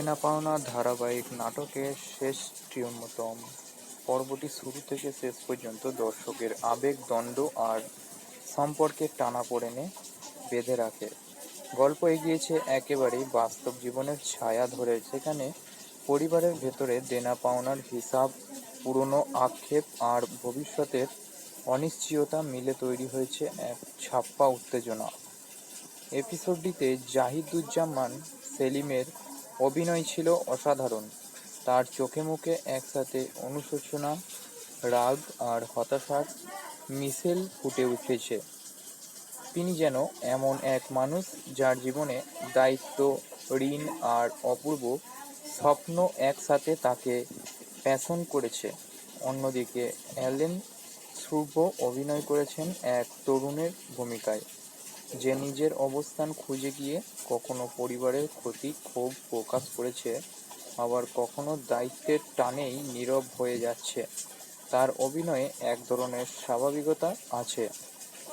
দেনা পাওনা ধারাবাহিক নাটকের শেষ তৃতীয়তম পর্বটি শুরু থেকে শেষ পর্যন্ত দর্শকের আবেগ, দ্বন্দ্ব আর সম্পর্কের টানাপোড়েনে বেঁধে রাখে। গল্প এগিয়েছে একেবারেই বাস্তব জীবনের ছায়া ধরে, যেখানে পরিবারের ভেতরে দেনা পাওনার হিসাব, পুরনো আক্ষেপ আর ভবিষ্যতের অনিশ্চয়তা মিলে তৈরি হয়েছে এক ছাপ্পা উত্তেজনা। এপিসোডটিতে জাহিদুজ্জামান সেলিমের অভিনয় ছিল অসাধারণ। তার চোখে মুখে একসাথে অনুশোচনা, রাগ আর হতাশার মিশেল ফুটে উঠেছে। তিনি যেন এমন এক মানুষ যার জীবনে দায়িত্ব, ঋণ আর অপূর্ব স্বপ্ন একসাথে তাকে পেষণ করেছে। অন্যদিকে অ্যালেন শুভ অভিনয় করেছেন এক তরুণের ভূমিকায়, যে নিজের অবস্থান খুঁজে গিয়ে কখনো পরিবারের ক্ষতি ক্ষোভ প্রকাশ করেছে, আবার কখনো দায়িত্বের টানেই নীরব হয়ে যাচ্ছে। তার অভিনয়ে এক ধরনের স্বাভাবিকতা আছে,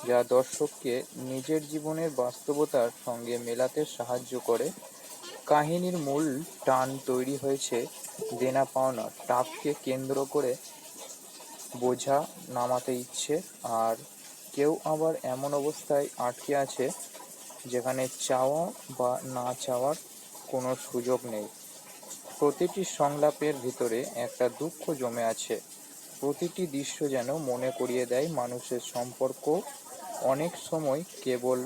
যা দর্শককে নিজের জীবনের বাস্তবতার সঙ্গে মেলাতে সাহায্য করে। কাহিনীর মূল টান তৈরি হয়েছে দেনা পাওনার টাপকে কেন্দ্র করে। বোঝা নামাতে ইচ্ছে, আর কেউ আবার এমন অবস্থায় আটকে আছে যেখানে চাওয়া বা না চাওয়ার কোনো সুযোগ নেই। প্রতিটি সংলাপের ভিতরে একটা দুঃখ জমে আছে। প্রতিটি দৃশ্য যেন মনে করিয়ে দেয় মানুষের সম্পর্ক অনেক সময় কেবল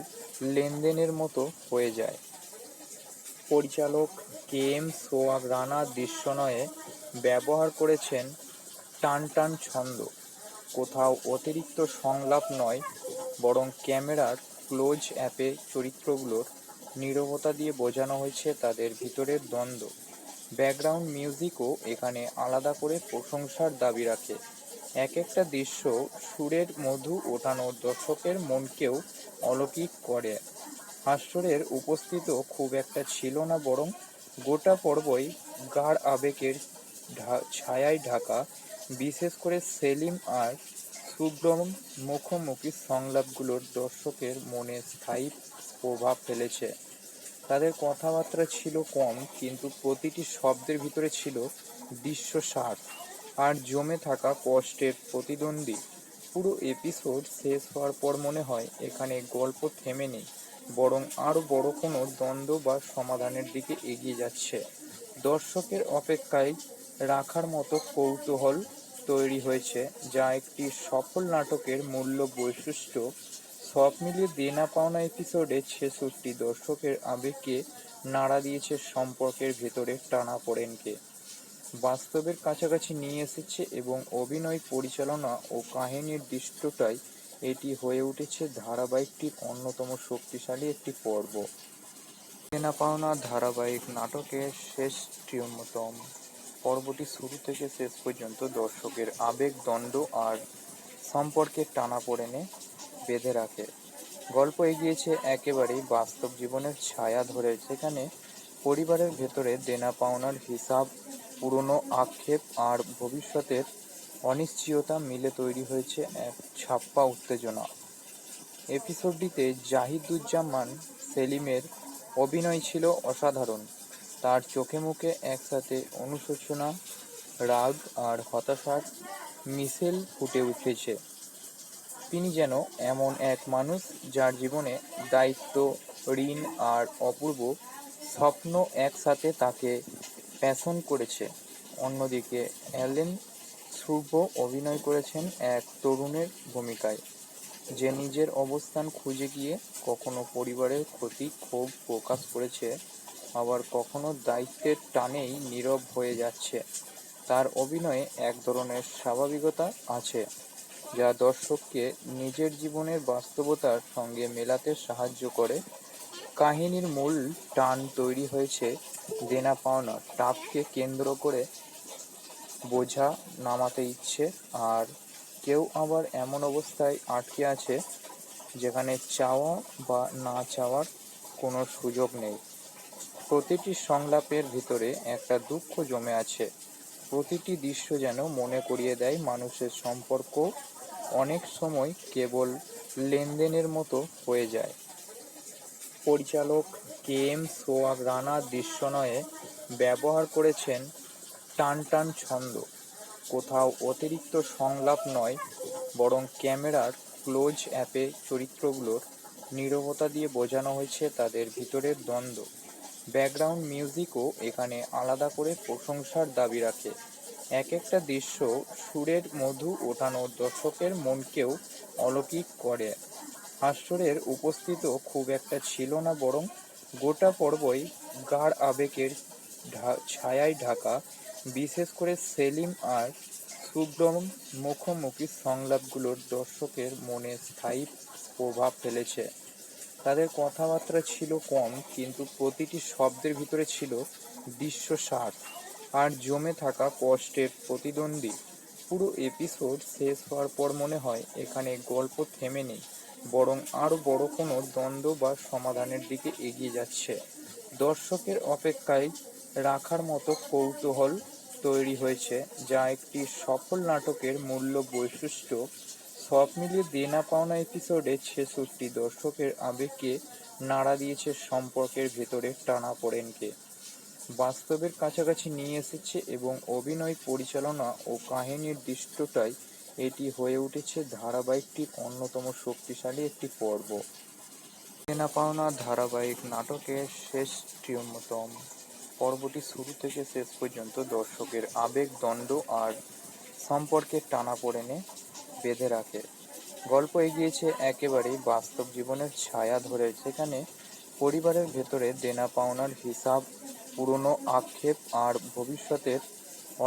লেনদেনের মতো হয়ে যায়। পরিচালক কে এম সোহাগ রানা দৃশ্যনয়ে ব্যবহার করেছেন টান টান ছন্দ। কোথাও অতিরিক্ত সংলাপ নয়, বরং ক্যামেরার ক্লোজ অ্যাপে চরিত্রগুলোর নীরবতা দিয়ে বোঝানো হয়েছে তাদের ভিতরের দ্বন্দ্ব। ব্যাকগ্রাউন্ড মিউজিকও এখানে আলাদা করে প্রশংসার দাবি রাখে। এক একটা দৃশ্য সুরের মধু ওঠানো দর্শকের মনকেও অলৌকিক করে। হাস্যের উপস্থিতিও খুব একটা ছিল না, বরং গোটা পর্বই গাঢ় আবেগের ছায়ায় ঢাকা। বিশেষ করে সেলিম আর শুভ্রম মুখোমুখি সংলাপগুলোর দর্শকের মনে স্থায়ী প্রভাব ফেলেছে। তাদের কথাবার্তা ছিল কম, কিন্তু প্রতিটি শব্দের ভিতরে ছিল দৃশ্যস্বাদ আর জমে থাকা কষ্টের প্রতিদ্বন্দ্বী। পুরো এপিসোড শেষ হওয়ার পর মনে হয় এখানে গল্প থেমে নেই, বরং আরও বড় কোনো দ্বন্দ্ব বা সমাধানের দিকে এগিয়ে যাচ্ছে। দর্শকের অপেক্ষায় রাখার মতো কৌতূহল তৈরি হয়েছে, যা একটি সফল নাটকের মূল্য বৈশিষ্ট্য। সব মিলিয়ে দেনা পাওনা এপিসোডে ৬৬ দর্শকের আবেগকে নাড়া দিয়েছে, সম্পর্কের ভেতরে টানাপোড়েনকে বাস্তবের কাছাকাছি নিয়ে এসেছে, এবং অভিনয়, পরিচালনা ও কাহিনীর দৃশ্যটাই এটি হয়ে উঠেছে ধারাবাহিকটির অন্যতম শক্তিশালী একটি পর্ব। দেনা পাওনা ধারাবাহিক নাটকের শেষ তৃতীয়তম পর্বটি শুরু থেকে শেষ পর্যন্ত দর্শকের আবেগ, দ্বন্দ্ব আর সম্পর্কের টানাপোড়েনে বেঁধে রাখে। গল্প এগিয়েছে একেবারেই বাস্তব জীবনের ছায়া ধরে, যেখানে পরিবারের ভেতরে দেনা পাওনার হিসাব, পুরনো আক্ষেপ আর ভবিষ্যতের অনিশ্চয়তা মিলে তৈরি হয়েছে এক ছাপ্পা উত্তেজনা। এপিসোডটিতে জাহিদুজ্জামান সেলিমের অভিনয় ছিল অসাধারণ। তার চোখে মুখে একসাথে অনুশোচনা, রাগ আর হতাশার মিশেল ফুটে উঠেছে। তিনি যেন এমন এক মানুষ যার জীবনে দায়িত্ব, ঋণ আর অপূর্ব স্বপ্ন একসাথে তাকে পেষণ করেছে। অন্যদিকে অ্যালেন শুভ অভিনয় করেছেন এক তরুণের ভূমিকায়, যে নিজের অবস্থান খুঁজে গিয়ে কখনো পরিবারের ক্ষতি ক্ষোভ প্রকাশ করেছে, আবার কখনো দায়িত্বের টানেই নীরব হয়ে যাচ্ছে। তার অভিনয়ে এক ধরনের স্বাভাবিকতা আছে, যা দর্শককে নিজের জীবনের বাস্তবতার সঙ্গে মেলাতে সাহায্য করে। কাহিনীর মূল টান তৈরি হয়েছে দেনা পাওনার টাপকে কেন্দ্র করে। বোঝা নামাতে ইচ্ছে, আর কেউ আবার এমন অবস্থায় আটকে আছে যেখানে চাওয়া বা না চাওয়ার কোনো সুযোগ নেই। প্রতিটি সংলাপের ভিতরে একটা দুঃখ জমে আছে। প্রতিটি দৃশ্য যেন মনে করিয়ে দেয় মানুষের সম্পর্ক অনেক সময় কেবল লেনদেনের মতো হয়ে যায়। পরিচালক কে এম সোহাগ রানা দৃশ্যনয়ে ব্যবহার করেছেন টান টান ছন্দ। কোথাও অতিরিক্ত সংলাপ নয়, বরং ক্যামেরার ক্লোজ অ্যাপে চরিত্রগুলোর নীরবতা দিয়ে বোঝানো হয়েছে তাদের ভিতরের দ্বন্দ্ব। ব্যাকগ্রাউন্ড মিউজিকও এখানে আলাদা করে প্রশংসার দাবি রাখে। এক একটা দৃশ্য সুরের মধু ওঠানো দর্শকের মনকেও অলৌকিক করে। হাস্যের উপস্থিতিও খুব একটা ছিল না, বরং গোটা পর্বই গাঢ় আবেগের ছায়ায় ঢাকা। বিশেষ করে সেলিম আর শুভ্রম মুখোমুখি সংলাপগুলোর দর্শকের মনে স্থায়ী প্রভাব ফেলেছে। তাদের কথাবার্তা ছিল কম, কিন্তু প্রতিটি শব্দের ভিতরে ছিল দৃশ্যস্বাদ আর জমে থাকা কষ্টের প্রতিদ্বন্দ্বী। পুরো এপিসোড শেষ হওয়ার পর মনে হয় এখানে গল্প থেমে নেই, বরং আরও বড় কোনো দ্বন্দ্ব বা সমাধানের দিকে এগিয়ে যাচ্ছে। দর্শকের অপেক্ষায় রাখার মতো কৌতূহল তৈরি হয়েছে, যা একটি সফল নাটকের মূল্য বৈশিষ্ট্য। সব মিলিয়ে দেনা পাওনা এপিসোডে ৬৬ দর্শকের আবেগকে নাড়া দিয়েছে, সম্পর্কের ভেতরে টানাপোড়েনকে বাস্তবের কাছাকাছি নিয়ে এসেছে এবং অভিনয়, পরিচালনা ও কাহিনীর দৃশ্যটাই এটি হয়ে উঠেছে ধারাবাহিকটির অন্যতম শক্তিশালী একটি পর্ব। দেনা পাওনা ধারাবাহিক নাটকের শেষতম পর্বটি শুরু থেকে শেষ পর্যন্ত দর্শকের আবেগ, দ্বন্দ্ব আর সম্পর্কের টানাপোড়েনে বেঁধে রাখে। গল্প এগিয়েছে একেবারেই বাস্তব জীবনের ছায়া ধরে, যেখানে পরিবারের ভেতরে দেনা পাওনার হিসাব, পুরনো আক্ষেপ আর ভবিষ্যতের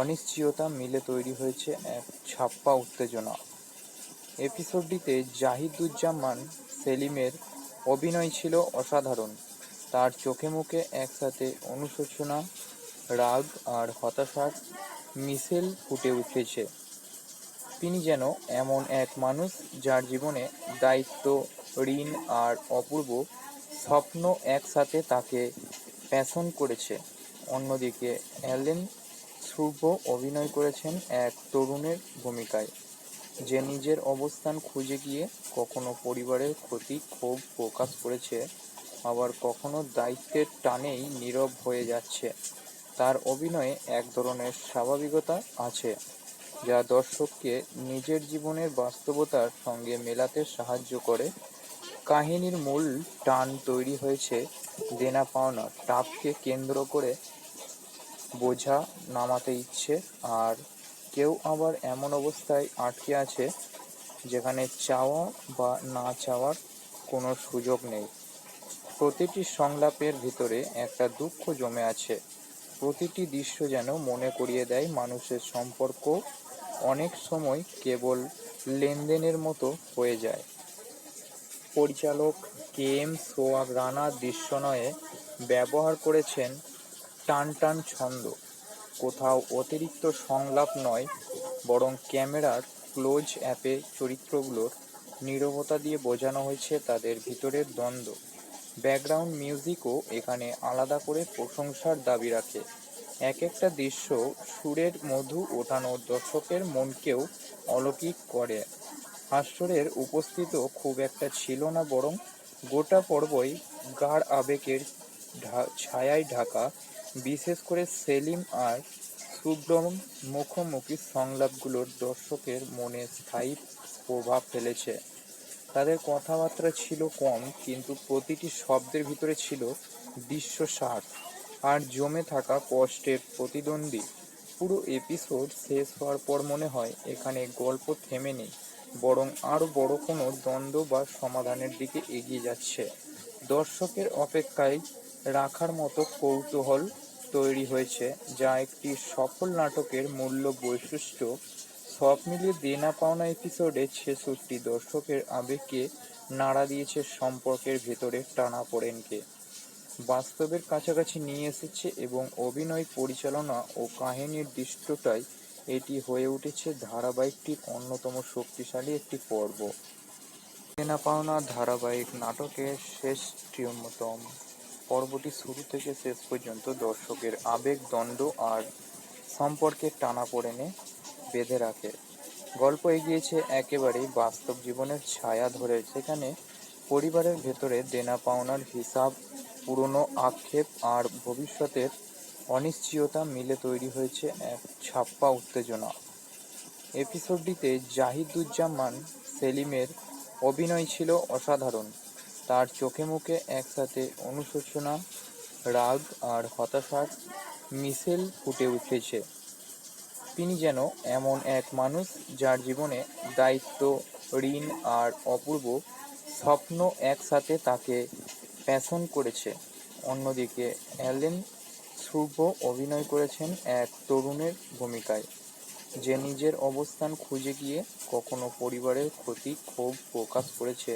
অনিশ্চয়তা মিলে তৈরি হয়েছে এক ছাপ্পা উত্তেজনা। এপিসোডটিতে জাহিদুজ্জামান সেলিমের অভিনয় ছিল অসাধারণ। তার চোখে মুখে একসাথে অনুশোচনা, রাগ আর হতাশার মিশেল ফুটে উঠেছে। তিনি যেন এমন এক মানুষ যার জীবনে দায়িত্ব, ঋণ আর অপূর্ব স্বপ্ন একসাথে তাকে পেষণ করেছে। অন্যদিকে অ্যালেন শুভ অভিনয় করেছেন এক তরুণের ভূমিকায়, যে নিজের অবস্থান খুঁজে গিয়ে কখনো পরিবারের প্রতি ক্ষোভ প্রকাশ করেছে, আবার কখনো দায়িত্বের টানেই নীরব হয়ে যাচ্ছে। তার অভিনয়ে এক ধরনের স্বাভাবিকতা আছে, যা দর্শককে নিজের জীবনের বাস্তবতার সঙ্গে মেলাতে সাহায্য করে। কাহিনীর মূল টান তৈরি হয়েছে দেনা পাওনা টাপকে কেন্দ্র করে। বোঝা নামাতে ইচ্ছে, আর কেউ আবার এমন অবস্থায় আটকে আছে যেখানে চাওয়া বা না চাওয়ার কোনো সুযোগ নেই। প্রতিটি সংলাপের ভিতরে একটা দুঃখ জমে আছে। প্রতিটি দৃশ্য যেন মনে করিয়ে দেয় মানুষের সম্পর্ক অনেক সময় কেবল লেনদেনের মতো হয়ে যায়। পরিচালক কে এম সোহাগ রানা দৃশ্যনয়ে ব্যবহার করেছেন টান টান ছন্দ। কোথাও অতিরিক্ত সংলাপ নয়, বরং ক্যামেরার ক্লোজ অ্যাপে চরিত্রগুলোর নীরবতা দিয়ে বোঝানো হয়েছে তাদের ভিতরের দ্বন্দ্ব। ব্যাকগ্রাউন্ড মিউজিকও এখানে আলাদা করে প্রশংসার দাবি রাখে। এক একটা দৃশ্য সুরের মধু ওঠানো দর্শকের মনকেও অলৌকিক করে। হাস্যের উপস্থিতিও খুব একটা ছিল না, বরং গোটা পর্বই গাঢ় আবেগের ছায়ায় ঢাকা। বিশেষ করে সেলিম আর শুভ্রম মুখোমুখি সংলাপগুলোর দর্শকের মনে স্থায়ী প্রভাব ফেলেছে। তাদের কথাবার্তা ছিল কম, কিন্তু প্রতিটি শব্দের ভিতরে ছিল দৃশ্যস্বাদ আর জমে থাকা কষ্টের প্রতিদ্বন্দ্বী। পুরো এপিসোড শেষ হওয়ার পর মনে হয় এখানে গল্প থেমে নেই, বরং আরও বড় কোনো দ্বন্দ্ব বা সমাধানের দিকে এগিয়ে যাচ্ছে। দর্শকের অপেক্ষায় রাখার মতো কৌতূহল তৈরি হয়েছে, যা একটি সফল নাটকের মূল্য বৈশিষ্ট্য। সব মিলিয়ে দেনা পাওনা এপিসোডে ৬৬ দর্শকের আবেগকে নাড়া দিয়েছে, সম্পর্কের ভেতরে টানাপোড়েনকে বাস্তবের কাছাকাছি নিয়ে এসেছে এবং অভিনয়, পরিচালনা ও কাহিনীর দৃশ্যটাই এটি হয়ে উঠেছে ধারাবাহিকটির অন্যতম শক্তিশালী একটি পর্ব। দেনা পাওনা ধারাবাহিক নাটকের শেষতম পর্বটি শুরু থেকে শেষ পর্যন্ত দর্শকের আবেগ, দ্বন্দ্ব আর সম্পর্কের টানাপোড়েনে বেঁধে রাখে। গল্প এগিয়েছে একেবারেই বাস্তব জীবনের ছায়া ধরে, যেখানে পরিবারের ভেতরে দেনা পাওনার হিসাব, পুরনো আক্ষেপ আর ভবিষ্যতের অনিশ্চয়তা মিলে তৈরি হয়েছে এক ছাপ্পা উত্তেজনা। এপিসোডটিতে জাহিদুজ্জামান সেলিমের অভিনয় ছিল অসাধারণ। তার চোখে মুখে একসাথে অনুশোচনা, রাগ আর হতাশার মিশেল ফুটে উঠেছে। তিনি যেন এমন এক মানুষ যার জীবনে দায়িত্ব, ঋণ আর অপূর্ব স্বপ্ন একসাথে তাকে প্যাশন করেছে। অন্যদিকে অ্যালেন শুভ অভিনয় করেছেন এক তরুণের ভূমিকায়, যে নিজের অবস্থান খুঁজে গিয়ে কখনো পরিবারের ক্ষতি ক্ষোভ প্রকাশ করেছে,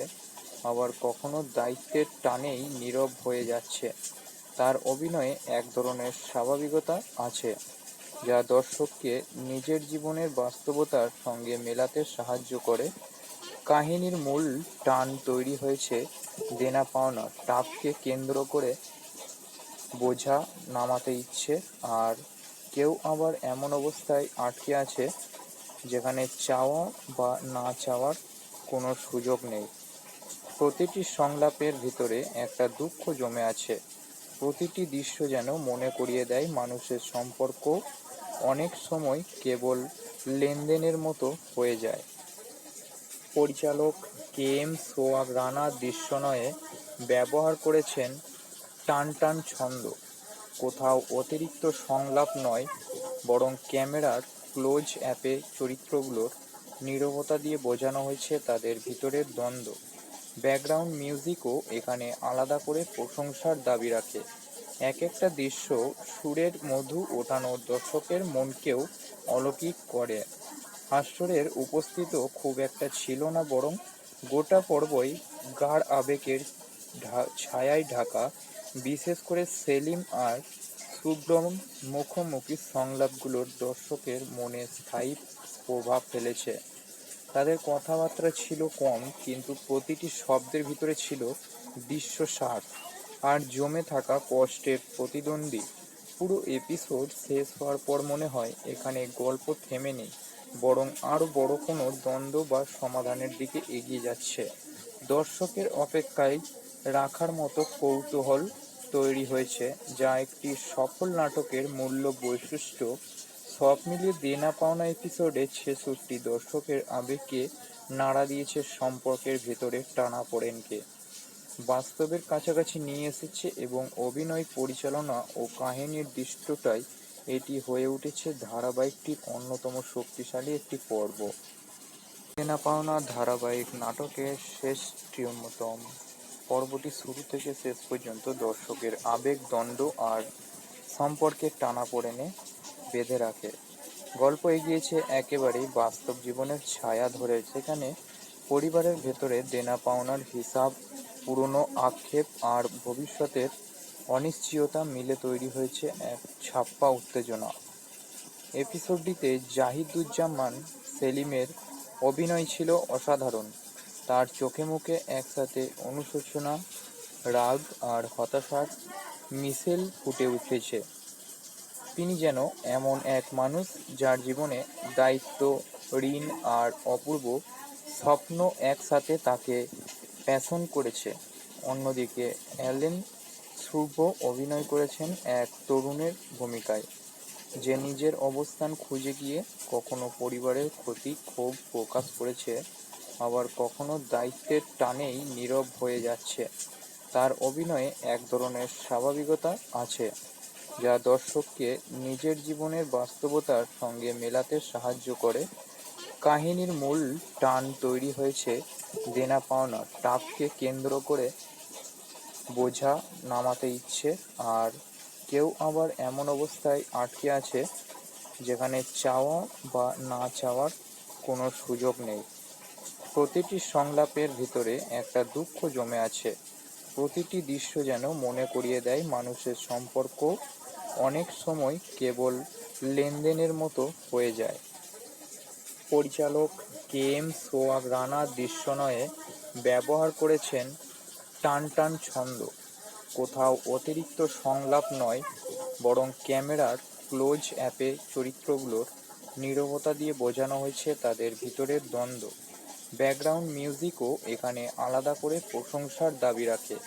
আবার কখনো দায়িত্বের টানেই নীরব হয়ে যাচ্ছে। তার অভিনয়ে এক ধরনের স্বাভাবিকতা আছে, যা দর্শককে নিজের জীবনের বাস্তবতার সঙ্গে মেলাতে সাহায্য করে। কাহিনীর মূল টান তৈরি হয়েছে দেনা পাওনা টাপকে কেন্দ্র করে। বোঝা নামাতে ইচ্ছে, আর কেউ আবার এমন অবস্থায় আটকে আছে যেখানে চাওয়া বা না চাওয়ার কোনো সুযোগ নেই। প্রতিটি সংলাপের ভিতরে একটা দুঃখ জমে আছে। প্রতিটি দৃশ্য যেন মনে করিয়ে দেয় মানুষের সম্পর্ক অনেক সময় কেবল লেনদেনের মতো হয়ে যায়। পরিচালক কে.এম. সোয়াগ রানা দৃশ্যনয়ে ব্যবহার করেছেন টানটান ছন্দ। কোথাও অতিরিক্ত সংলাপ নয়, বরং ক্যামেরার ক্লোজ অ্যাপে চরিত্রগুলোর নীরবতা দিয়ে বোঝানো হয়েছে তাদের ভিতরের দ্বন্দ্ব। ব্যাকগ্রাউন্ড মিউজিকও এখানে আলাদা করে প্রশংসার দাবি রাখে। এক একটা দৃশ্য সুরের মধু ওঠানো দর্শকের মনকেও অলৌকিক করে। হাস্যের উপস্থিতিও খুব একটা ছিল না, বরং গোটা পর্বই গাঢ় আবেগের ছায়ায় ঢাকা। বিশেষ করে সেলিম আর শুভ্রম মুখোমুখি সংলাপগুলোর দর্শকের মনে স্থায়ী প্রভাব ফেলেছে। তাদের কথাবার্তা ছিল কম, কিন্তু প্রতিটি শব্দের ভিতরে ছিল দৃশ্যস্বাদ আর জমে থাকা কষ্টের প্রতিদ্বন্দ্বী। পুরো এপিসোড শেষ হওয়ার পর মনে হয় এখানে গল্প থেমে নেই, বরং আরও বড় কোনো দ্বন্দ্ব বা সমাধানের দিকে এগিয়ে যাচ্ছে। দর্শকের অপেক্ষায় রাখার মতো কৌতূহল তৈরি হয়েছে, যা একটি সফল নাটকের মূল্য বৈশিষ্ট্য। সব মিলিয়ে দেনা পাওনা এপিসোডে ৬৬ দর্শকের আবেগকে নাড়া দিয়েছে, সম্পর্কের ভেতরে টানাপোড়েনকে বাস্তবের কাছাকাছি নিয়ে এসেছে, এবং অভিনয়, পরিচালনা ও কাহিনীর দৃশ্যটাই এটি হয়ে উঠেছে ধারাবাহিকটির অন্যতম শক্তিশালী একটি পর্ব। দেনা পাওনা ধারাবাহিক নাটকের শেষতম পর্বটি শুরু থেকে শেষ পর্যন্ত দর্শকের আবেগ, দ্বন্দ্ব আর সম্পর্কের টানাপোড়েনে বেঁধে রাখে। গল্প এগিয়েছে একেবারেই বাস্তব জীবনের ছায়া ধরে, যেখানে পরিবারের ভেতরে দেনা পাওনার হিসাব, পুরনো আক্ষেপ আর ভবিষ্যতের অনিশ্চয়তা মিলে তৈরি হয়েছে এক ছাপ্পা উত্তেজনা। এপিসোডটিতে জাহিদুজ্জামান সেলিমের অভিনয় ছিল অসাধারণ। তার চোখে মুখে একসাথে অনুশোচনা, রাগ আর হতাশার মিশেল ফুটে উঠেছে। তিনি যেন এমন এক মানুষ যার জীবনে দায়িত্ব, ঋণ আর অপূর্ব স্বপ্ন একসাথে তাকে প্যাশন করেছে। অন্যদিকে অ্যালেন শুভ অভিনয় করেছেন এক তরুণের ভূমিকায়, যে নিজের অবস্থান খুঁজে গিয়ে কখনো পরিবারের ক্ষতি ক্ষোভ প্রকাশ করেছে, আবার কখনো দায়িত্বের টানেই নীরব হয়ে যাচ্ছে। তার অভিনয়ে এক ধরনের স্বাভাবিকতা আছে, যা দর্শককে নিজের জীবনের বাস্তবতার সঙ্গে মেলাতে সাহায্য করে। কাহিনীর মূল টান তৈরি হয়েছে দেনা পাওনা টাপকে কেন্দ্র করে। বোঝা নামাতে ইচ্ছে, আর কেউ আবার এমন অবস্থায় আটকে আছে যেখানে চাওয়া বা না চাওয়ার কোনো সুযোগ নেই। প্রতিটি সংলাপের ভিতরে একটা দুঃখ জমে আছে। প্রতিটি দৃশ্য যেন মনে করিয়ে দেয় মানুষের সম্পর্ক অনেক সময় কেবল লেনদেনের মতো হয়ে যায়। পরিচালক কে.এম. সোয়াগ রানা দৃশ্যনয়ে ব্যবহার করেছেন টানটান ছন্দ। কোথাও অতিরিক্ত সংলাপ নয়, বরং ক্যামেরার ক্লোজ অ্যাপে চরিত্রগুলোর নীরবতা দিয়ে বোঝানো হয়েছে তাদের ভিতরের দ্বন্দ্ব। ব্যাকগ্রাউন্ড মিউজিকও এখানে আলাদা করে প্রশংসার দাবি রাখে।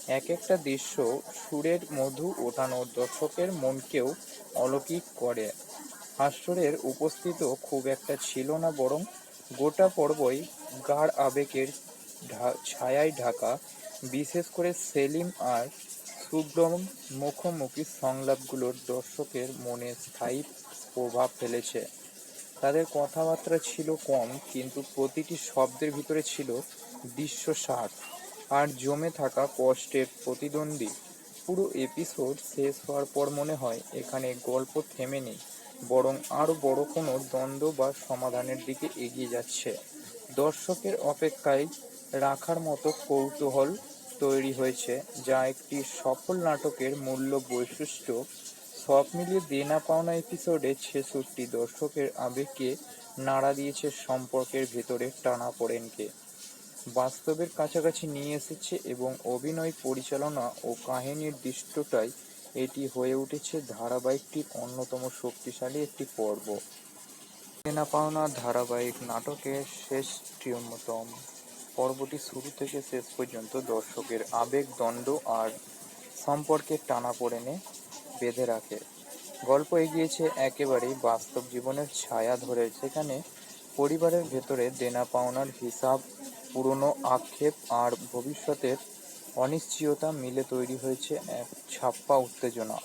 এক একটা দৃশ্য সুরের মধু ওঠানো দর্শকের মনকেও অলৌকিক করে। হাস্যের উপস্থিত খুব একটা ছিল না, বরং গোটা পর্বই গাঢ় আবেগের ছায়ায় ঢাকা। বিশেষ করে সেলিম আর শুভ্রম মুখোমুখি সংলাপগুলো দর্শকের মনে স্থায়ী প্রভাব ফেলেছে। তাদের কথাবার্তা ছিল কম, কিন্তু প্রতিটি শব্দের ভিতরে ছিল দৃশ্যস্বাদ আর জমে থাকা কষ্টের প্রতিদ্বন্দ্বী। পুরো এপিসোড শেষ হওয়ার পর মনে হয় এখানে গল্প থেমে নেই, বরং আরও বড় কোনো দ্বন্দ্ব বা সমাধানের দিকে এগিয়ে যাচ্ছে। দর্শকের অপেক্ষায় রাখার মতো কৌতূহল তৈরি হয়েছে, যা একটি সফল নাটকের মূল্য বৈশিষ্ট্য। সব মিলিয়ে দেনা পাওনা এপিসোডে ৬৬ দর্শকের আবেগকে নাড়া দিয়েছে, সম্পর্কের ভেতরে টানাপোড়েনকে বাস্তবের কাছাকাছি নিয়ে এসেছে এবং অভিনয়, পরিচালনা ও কাহিনীর দৃশ্যটাই এটি হয়ে উঠেছে ধারাবাহিকটির অন্যতম শক্তিশালী একটি পর্ব। দেনা পাওনা ধারাবাহিক নাটকের শেষতম পর্বটি শুরু থেকে শেষ পর্যন্ত দর্শকের আবেগ, দ্বন্দ্ব আর সম্পর্কের টানাপোড়েনে বেঁধে রাখে। গল্প এগিয়েছে একেবারেই বাস্তব জীবনের ছায়া ধরে, যেখানে পরিবারের ভেতরে দেনা পাওনার হিসাব, পুরনো আক্ষেপ আর ভবিষ্যতের অনিশ্চয়তা মিলে তৈরি হয়েছে এক ছাপ্পা উত্তেজনা।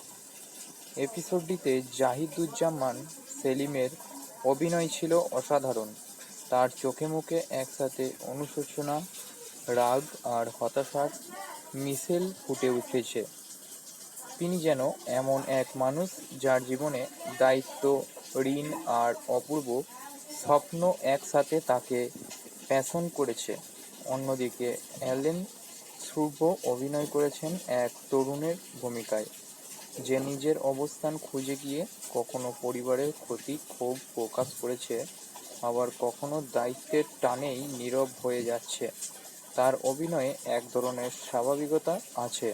এপিসোডটিতে জাহিদুজ্জামান সেলিমের অভিনয় ছিল অসাধারণ। তার চোখে মুখে একসাথে অনুশোচনা, রাগ আর হতাশার মিশেল ফুটে উঠেছে। তিনি যেন এমন এক মানুষ যার জীবনে দায়িত্ব, ঋণ আর অপূর্ব স্বপ্ন একসাথে তাকে পেছন করেছে। অন্যদিকে অ্যালেন শুভ অভিনয় করেছেন এক তরুণের ভূমিকায়, যে নিজের অবস্থান খুঁজে গিয়ে কখনো পরিবারের ক্ষতি ক্ষোভ প্রকাশ করেছে, আবার কখনো দায়িত্বের টানেই নীরব হয়ে যাচ্ছে। তার অভিনয়ে এক ধরনের স্বাভাবিকতা আছে,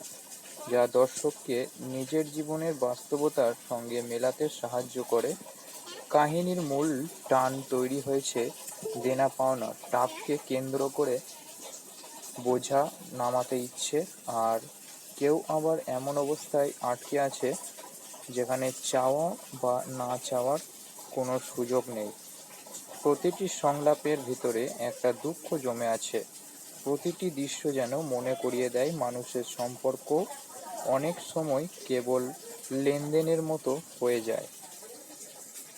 যা দর্শককে নিজের জীবনের বাস্তবতার সঙ্গে মেলাতে সাহায্য করে। কাহিনীর মূল টান তৈরি হয়েছে দেনা পাওনা টাপকে কেন্দ্র করে। বোঝা নামাতে ইচ্ছে, আর কেউ আবার এমন অবস্থায় আটকে আছে যেখানে চাওয়া বা না চাওয়ার কোনো সুযোগ নেই। প্রতিটি সংলাপের ভিতরে একটা দুঃখ জমে আছে। প্রতিটি দৃশ্য যেন মনে করিয়ে দেয় মানুষের সম্পর্ক অনেক সময় কেবল লেনদেনের মতো হয়ে যায়।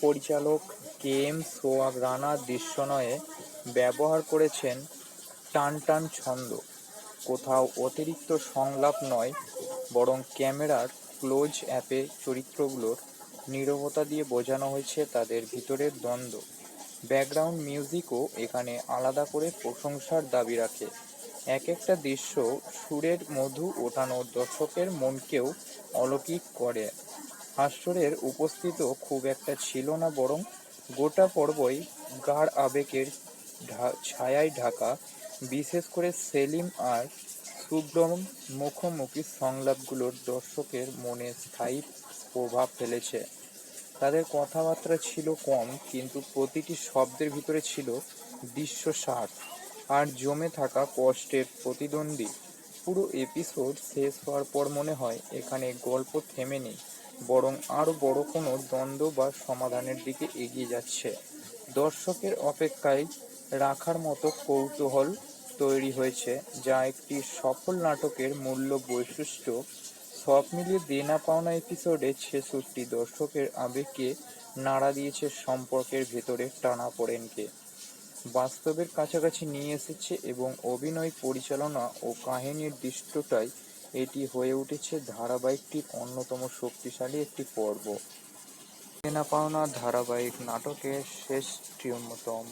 পরিচালক কে এম সোহাগ রানা দৃশ্যনয়ে ব্যবহার করেছেন টানটান ছন্দ। কোথাও অতিরিক্ত সংলাপ নয়, বরং ক্যামেরার ক্লোজ অ্যাপে চরিত্রগুলোর নীরবতা দিয়ে বোঝানো হয়েছে তাদের ভিতরের দ্বন্দ্ব। ব্যাকগ্রাউন্ড মিউজিকও এখানে আলাদা করে প্রশংসার দাবি রাখে। এক একটা দৃশ্য সুরের মধু ওঠানো দর্শকের মনকেও অলৌকিক করে। হাস্যের উপস্থিত খুব একটা ছিল না, বরং গোটা পর্বই গাঢ় আবেগের ছায়ায় ঢাকা। বিশেষ করে সেলিম আর শুভ্রম মুখোমুখি সংলাপগুলো দর্শকের মনে স্থায়ী প্রভাব ফেলেছে। তাদের কথাবার্তা ছিল কম, কিন্তু প্রতিটি শব্দের ভিতরে ছিল দৃশ্যস্বাদ আর জমে থাকা কষ্টের প্রতিদ্বন্দ্বী। পুরো এপিসোড শেষ হওয়ার পর মনে হয় এখানে গল্প থেমে নেই, বরং আরও বড় কোনো দ্বন্দ্ব বা সমাধানের দিকে এগিয়ে যাচ্ছে। দর্শকের অপেক্ষায় রাখার মতো কৌতূহল তৈরি হয়েছে, যা একটি সফল নাটকের মূল্য বৈশিষ্ট্য। সব মিলিয়ে দেনা পাওনা এপিসোডে ৬৬ দর্শকের আবেগকে নাড়া দিয়েছে, সম্পর্কের ভেতরে টানাপোড়েনকে বাস্তবের কাছাকাছি নিয়ে এসেছে এবং অভিনয়, পরিচালনা ও কাহিনীর দৃশ্যটাই এটি হয়ে উঠেছে ধারাবাহিকটির অন্যতম শক্তিশালী একটি পর্ব। দেনা পাওনা ধারাবাহিক নাটকের শেষতম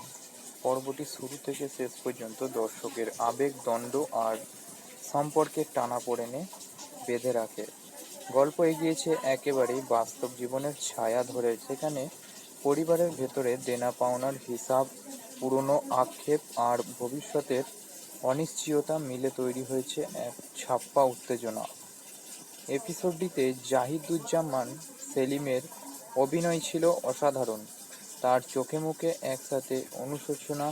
পর্বটি শুরু থেকে শেষ পর্যন্ত দর্শকের আবেগ, দ্বন্দ্ব আর সম্পর্কের টানাপোড়েনে বেঁধে রাখে। গল্প এগিয়েছে একেবারেই বাস্তব জীবনের ছায়া ধরে, যেখানে পরিবারের ভেতরে দেনা পাওনার হিসাব, পুরনো আক্ষেপ আর ভবিষ্যতের অনিশ্চয়তা মিলে তৈরি হয়েছে এক ছাপ্পা উত্তেজনা। এপিসোডটিতে জাহিদুজ্জামান সেলিমের অভিনয় ছিল অসাধারণ। তার চোখে মুখে একসাথে অনুশোচনা,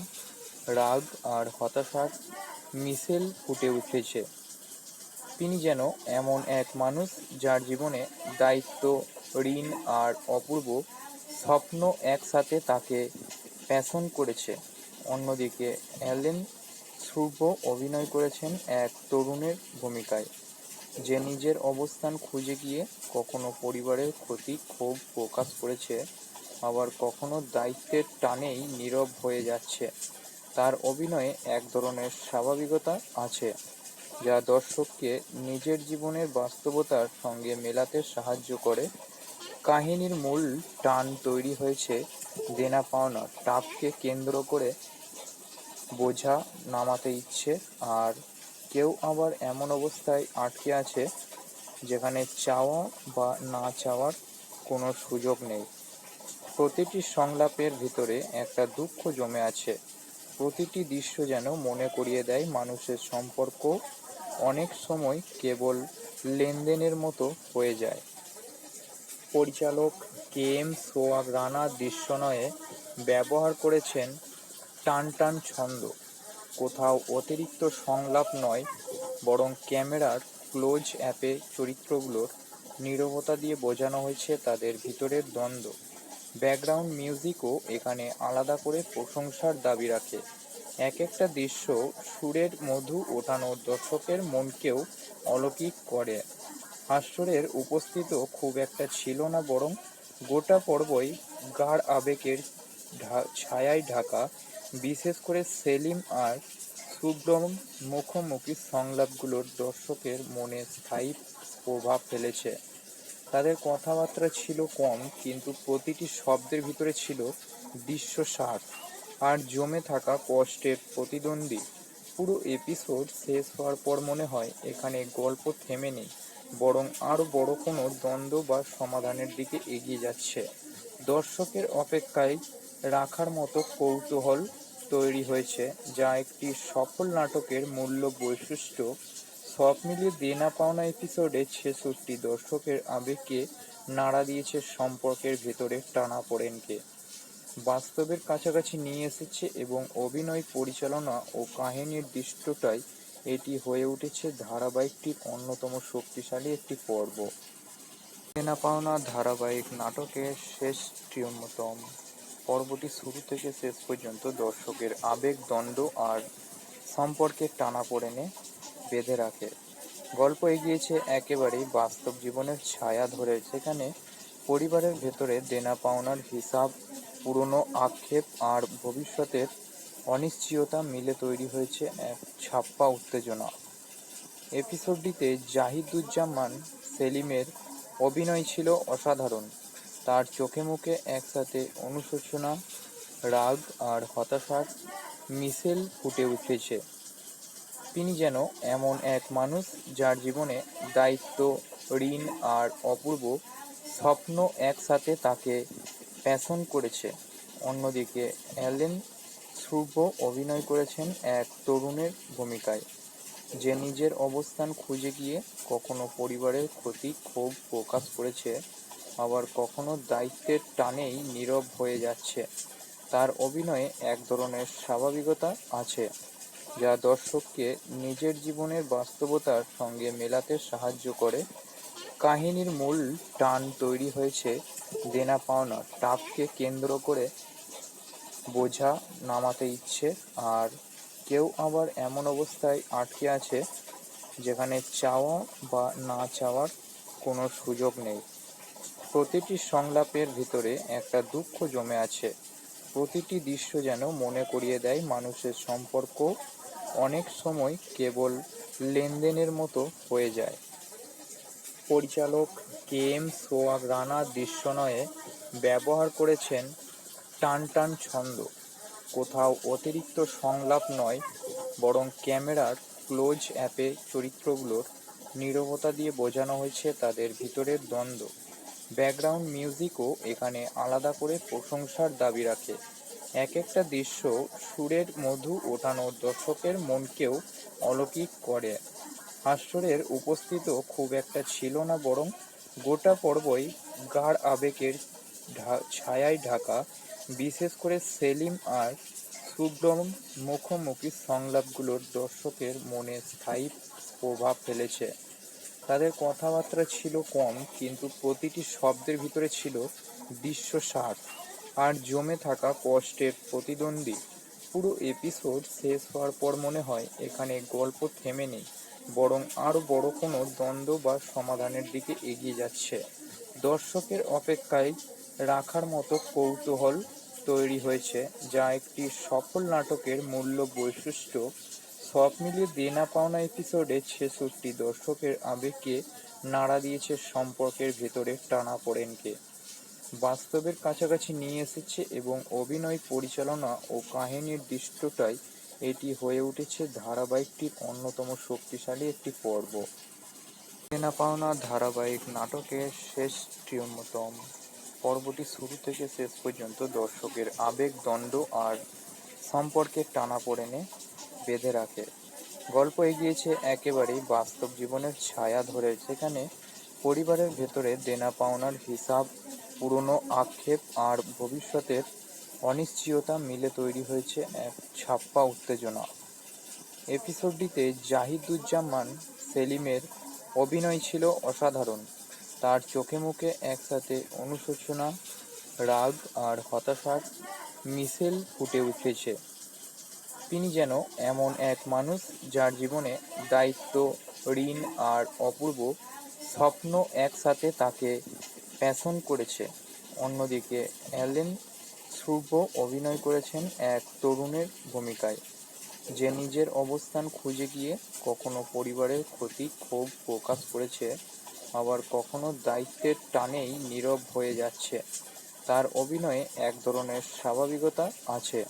রাগ আর হতাশার মিশেল ফুটে উঠেছে। তিনি যেন এমন এক মানুষ যার জীবনে দায়িত্ব, ঋণ আর অপূর্ব স্বপ্ন একসাথে তাকে প্যাশন করেছে। অন্যদিকে অ্যালেন শুভ অভিনয় করেছেন এক তরুণের ভূমিকায়, যে নিজের অবস্থান খুঁজে গিয়ে কখনো পরিবারের ক্ষতি ক্ষোভ প্রকাশ করেছে, আবার কখনো দায়িত্বের টানেই নীরব হয়ে যাচ্ছে। তার অভিনয়ে এক ধরনের স্বাভাবিকতা আছে, যা দর্শককে নিজের জীবনের বাস্তবতার সঙ্গে মেলাতে সাহায্য করে। কাহিনীর মূল টান তৈরি হয়েছে দেনা পাওনা টাপকে কেন্দ্র করে, বোঝা নামাতে ইচ্ছে, আর কেউ আবার এমন অবস্থায় আটকে আছে যেখানে চাওয়া বা না চাওয়ার কোনো সুযোগ নেই। প্রতিটি সংলাপের ভিতরে একটা দুঃখ জমে আছে। প্রতিটি দৃশ্য যেন মনে করিয়ে দেয় মানুষের সম্পর্ক অনেক সময় কেবল লেনদেনের মতো হয়ে যায়। পরিচালক কে.এম. সোয়াগ রানা দৃশ্যনয়ে ব্যবহার করেছেন টান টান ছন্দ। কোথাও অতিরিক্ত সংলাপ নয়, বরং ক্যামেরার ক্লোজ অ্যাপে চরিত্রগুলোর নীরবতা দিয়ে বোঝানো হয়েছে তাদের ভিতরের দ্বন্দ্ব। ব্যাকগ্রাউন্ড মিউজিকও এখানে আলাদা করে প্রশংসার দাবি রাখে। এক একটা দৃশ্য সুরের মধু ওঠানো দর্শকের মনকেও অলৌকিক করে। হাস্যের উপস্থিতিও খুব একটা ছিল না, বরং গোটা পর্বই গাঢ় আবেগের ছায়ায় ঢাকা। বিশেষ করে সেলিম আর শুভ্রম মুখোমুখি সংলাপগুলোর দর্শকের মনে স্থায়ী প্রভাব ফেলেছে। তাদের কথাবার্তা ছিল কম, কিন্তু প্রতিটি শব্দের ভিতরে ছিল দৃশ্যস্বাদ আর জমে থাকা কষ্টের প্রতিদ্বন্দ্বী। পুরো এপিসোড শেষ হওয়ার পর মনে হয় এখানে গল্প থেমে নেই, বরং আরও বড় কোনো দ্বন্দ্ব বা সমাধানের দিকে এগিয়ে যাচ্ছে। দর্শকের অপেক্ষায় রাখার মতো কৌতূহল তৈরি হয়েছে, যা একটি সফল নাটকের মূল্য বৈশিষ্ট্য। সব মিলিয়ে দেনা পাওনা এপিসোডে ৬৬ দর্শকের আবেগকে নাড়া দিয়েছে, সম্পর্কের ভেতরের টানাপোড়েনকে বাস্তবের কাছাকাছি নিয়ে এসেছে, এবং অভিনয়, পরিচালনা ও কাহিনীর দৃশ্যটাই এটি হয়ে উঠেছে ধারাবাহিকটির অন্যতম শক্তিশালী একটি পর্ব। দেনা পাওনা ধারাবাহিক নাটকের শেষতম পর্বটি শুরু থেকে শেষ পর্যন্ত দর্শকের আবেগ, দ্বন্দ্ব আর সম্পর্কের টানাপোড়েনে বেঁধে রাখে। গল্প এগিয়েছে একেবারেই বাস্তব জীবনের ছায়া ধরে, যেখানে পরিবারের ভেতরে দেনা পাওনার হিসাব, পুরনো আক্ষেপ আর ভবিষ্যতের অনিশ্চয়তা মিলে তৈরি হয়েছে এক ছাপ্পা উত্তেজনা। এপিসোডটিতে জাহিদুজ্জামান সেলিমের অভিনয় ছিল অসাধারণ। তার চোখে মুখে একসাথে অনুশোচনা, রাগ আর হতাশার মিশেল ফুটে উঠেছে। তিনি যেন এমন এক মানুষ যার জীবনে দায়িত্ব, ঋণ আর অপূর্ব স্বপ্ন একসাথে তাকে প্যাশন করেছে। অন্যদিকে অ্যালেন শুভ অভিনয় করেছেন এক তরুণের ভূমিকায়, যে নিজের অবস্থান খুঁজে গিয়ে কখনো পরিবারের ক্ষতি ক্ষোভ প্রকাশ করেছে, আবার কখনো দায়িত্বের টানেই নীরব হয়ে যাচ্ছে। তার অভিনয়ে এক ধরনের স্বাভাবিকতা আছে, যা দর্শককে নিজের জীবনের বাস্তবতার সঙ্গে মেলাতে সাহায্য করে। কাহিনীর মূল টান তৈরি হয়েছে দেনা পাওনা টাপকে কেন্দ্র করে, বোঝা নামাতে ইচ্ছে, আর কেউ আবার এমন অবস্থায় আটকে আছে যেখানে চাওয়া বা না চাওয়ার কোনো সুযোগ নেই। প্রতিটি সংলাপের ভিতরে একটা দুঃখ জমে আছে। প্রতিটি দৃশ্য যেন মনে করিয়ে দেয় মানুষের সম্পর্ক অনেক সময় কেবল লেনদেনের মতো হয়ে যায়। পরিচালক কে.এম. সোয়াগ রানা দৃশ্যনয়ে ব্যবহার করেছেন টান টান ছন্দ। কোথাও অতিরিক্ত সংলাপ নয়, বরং ক্যামেরার ক্লোজ অ্যাপে চরিত্রগুলোর নীরবতা দিয়ে বোঝানো হয়েছে তাদের ভিতরের দ্বন্দ্ব। ব্যাকগ্রাউন্ড মিউজিকও এখানে আলাদা করে প্রশংসার দাবি রাখে। এক একটা দৃশ্য সুরের মধু ওঠানো দর্শকের মনকেও অলৌকিক করে। হাস্যের উপস্থিতিও খুব একটা ছিল না, বরং গোটা পর্বই গাঢ় আবেগের ছায়ায় ঢাকা। বিশেষ করে সেলিম আর শুভ্রম মুখোমুখি সংলাপগুলোর দর্শকের মনে স্থায়ী প্রভাব ফেলেছে। তাদের কথাবার্তা ছিল কম, কিন্তু প্রতিটি শব্দের ভিতরে ছিল দৃশ্যস্বাদ আর জমে থাকা কষ্টের প্রতিদ্বন্দ্বী। পুরো এপিসোড শেষ হওয়ার পর মনে হয় এখানে গল্প থেমে নেই, বরং আরও বড় কোনো দ্বন্দ্ব বা সমাধানের দিকে এগিয়ে যাচ্ছে। দর্শকের অপেক্ষায় রাখার মতো কৌতূহল তৈরি হয়েছে, যা একটি সফল নাটকের মূল্য বৈশিষ্ট্য। সব মিলিয়ে দেনা পাওনা এপিসোডে ৬৬ দর্শকের আবেগকে নাড়া দিয়েছে, সম্পর্কের ভেতরে টানাপোড়েনকে বাস্তবের কাছাকাছি নিয়ে এসেছে এবং অভিনয়, পরিচালনা ও কাহিনীর দৃশ্যটাই এটি হয়ে উঠেছে ধারাবাহিকটির অন্যতম শক্তিশালী একটি পর্ব। দেনা পাওনা ধারাবাহিক নাটকের শেষতম পর্বটি শুরু থেকে শেষ পর্যন্ত দর্শকের আবেগ, দ্বন্দ্ব আর সম্পর্কের টানাপোড়েনে বেঁধে রাখে। গল্প এগিয়েছে একেবারেই বাস্তব জীবনের ছায়া ধরে, যেখানে পরিবারের ভেতরে দেনা পাওনার হিসাব, পুরনো আক্ষেপ আর ভবিষ্যতের অনিশ্চয়তা মিলে তৈরি হয়েছে এক ছাপ্পা উত্তেজনা। এপিসোডটিতে জাহিদুজ্জামান সেলিমের অভিনয় ছিল অসাধারণ। তার চোখে মুখে একসাথে অনুশোচনা, রাগ আর হতাশার মিশেল ফুটে উঠেছে। তিনি যেন এমন এক মানুষ যার জীবনে দায়িত্ব, ঋণ আর অপূর্ব স্বপ্ন একসাথে তাকে পেছন করেছে। অন্যদিকে অ্যালেন শুভ অভিনয় করেছেন এক তরুণের ভূমিকায়, যে নিজের অবস্থান খুঁজে গিয়ে কখনো পরিবারের ক্ষতি ক্ষোভ প্রকাশ করেছে, আবার কখনো দায়িত্বের টানেই নীরব হয়ে যাচ্ছে। তার অভিনয়ে এক ধরনের স্বাভাবিকতা আছে,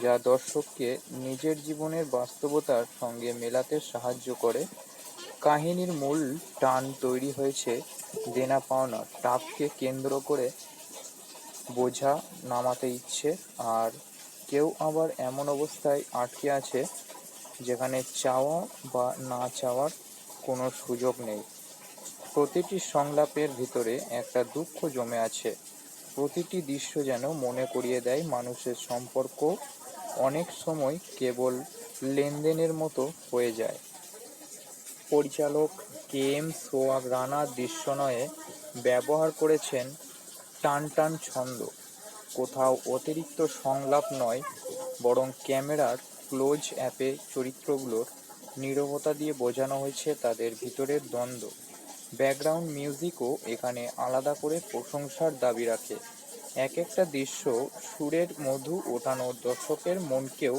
যা দর্শককে নিজের জীবনের বাস্তবতার সঙ্গে মেলাতে সাহায্য করে। কাহিনীর মূল টান তৈরি হয়েছে দেনা পাওনার টাপকে কেন্দ্র করে, বোঝা নামাতে ইচ্ছে, আর কেউ আবার এমন অবস্থায় আটকে আছে যেখানে চাওয়া বা না চাওয়ার কোনো সুযোগ নেই। প্রতিটি সংলাপের ভিতরে একটা দুঃখ জমে আছে। প্রতিটি দৃশ্য যেন মনে করিয়ে দেয় মানুষের সম্পর্ক অনেক সময় কেবল লেনদেনের মতো হয়ে যায়। পরিচালক কে এম সোহাগ রানা দৃশ্যনয়ে ব্যবহার করেছেন টানটান ছন্দ। কোথাও অতিরিক্ত সংলাপ নয়, বরং ক্যামেরার ক্লোজ অ্যাপে চরিত্রগুলোর নীরবতা দিয়ে বোঝানো হয়েছে তাদের ভিতরের দ্বন্দ্ব। ব্যাকগ্রাউন্ড মিউজিকও এখানে আলাদা করে প্রশংসার দাবি রাখে। এক একটা দৃশ্য সুরের মধু ওঠানো দর্শকের মনকেও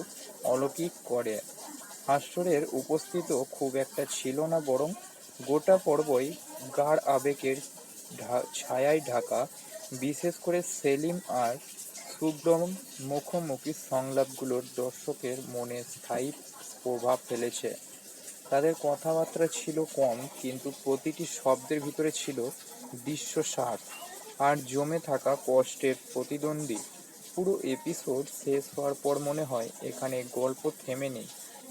অলৌকিক করে। হাস্যের উপস্থিতিও খুব একটা ছিল না, বরং গোটা পর্বই গাঢ় আবেগের ছায়ায় ঢাকা। বিশেষ করে সেলিম আর শুভ্রর মুখোমুখি সংলাপগুলোর দর্শকের মনে স্থায়ী প্রভাব ফেলেছে। তাদের কথাবার্তা ছিল কম, কিন্তু প্রতিটি শব্দের ভিতরে ছিল দৃশ্যস্বাদ আর জমে থাকা কষ্টের প্রতিদ্বন্দ্বী। পুরো এপিসোড শেষ হওয়ার পর মনে হয় এখানে গল্প থেমে নেই,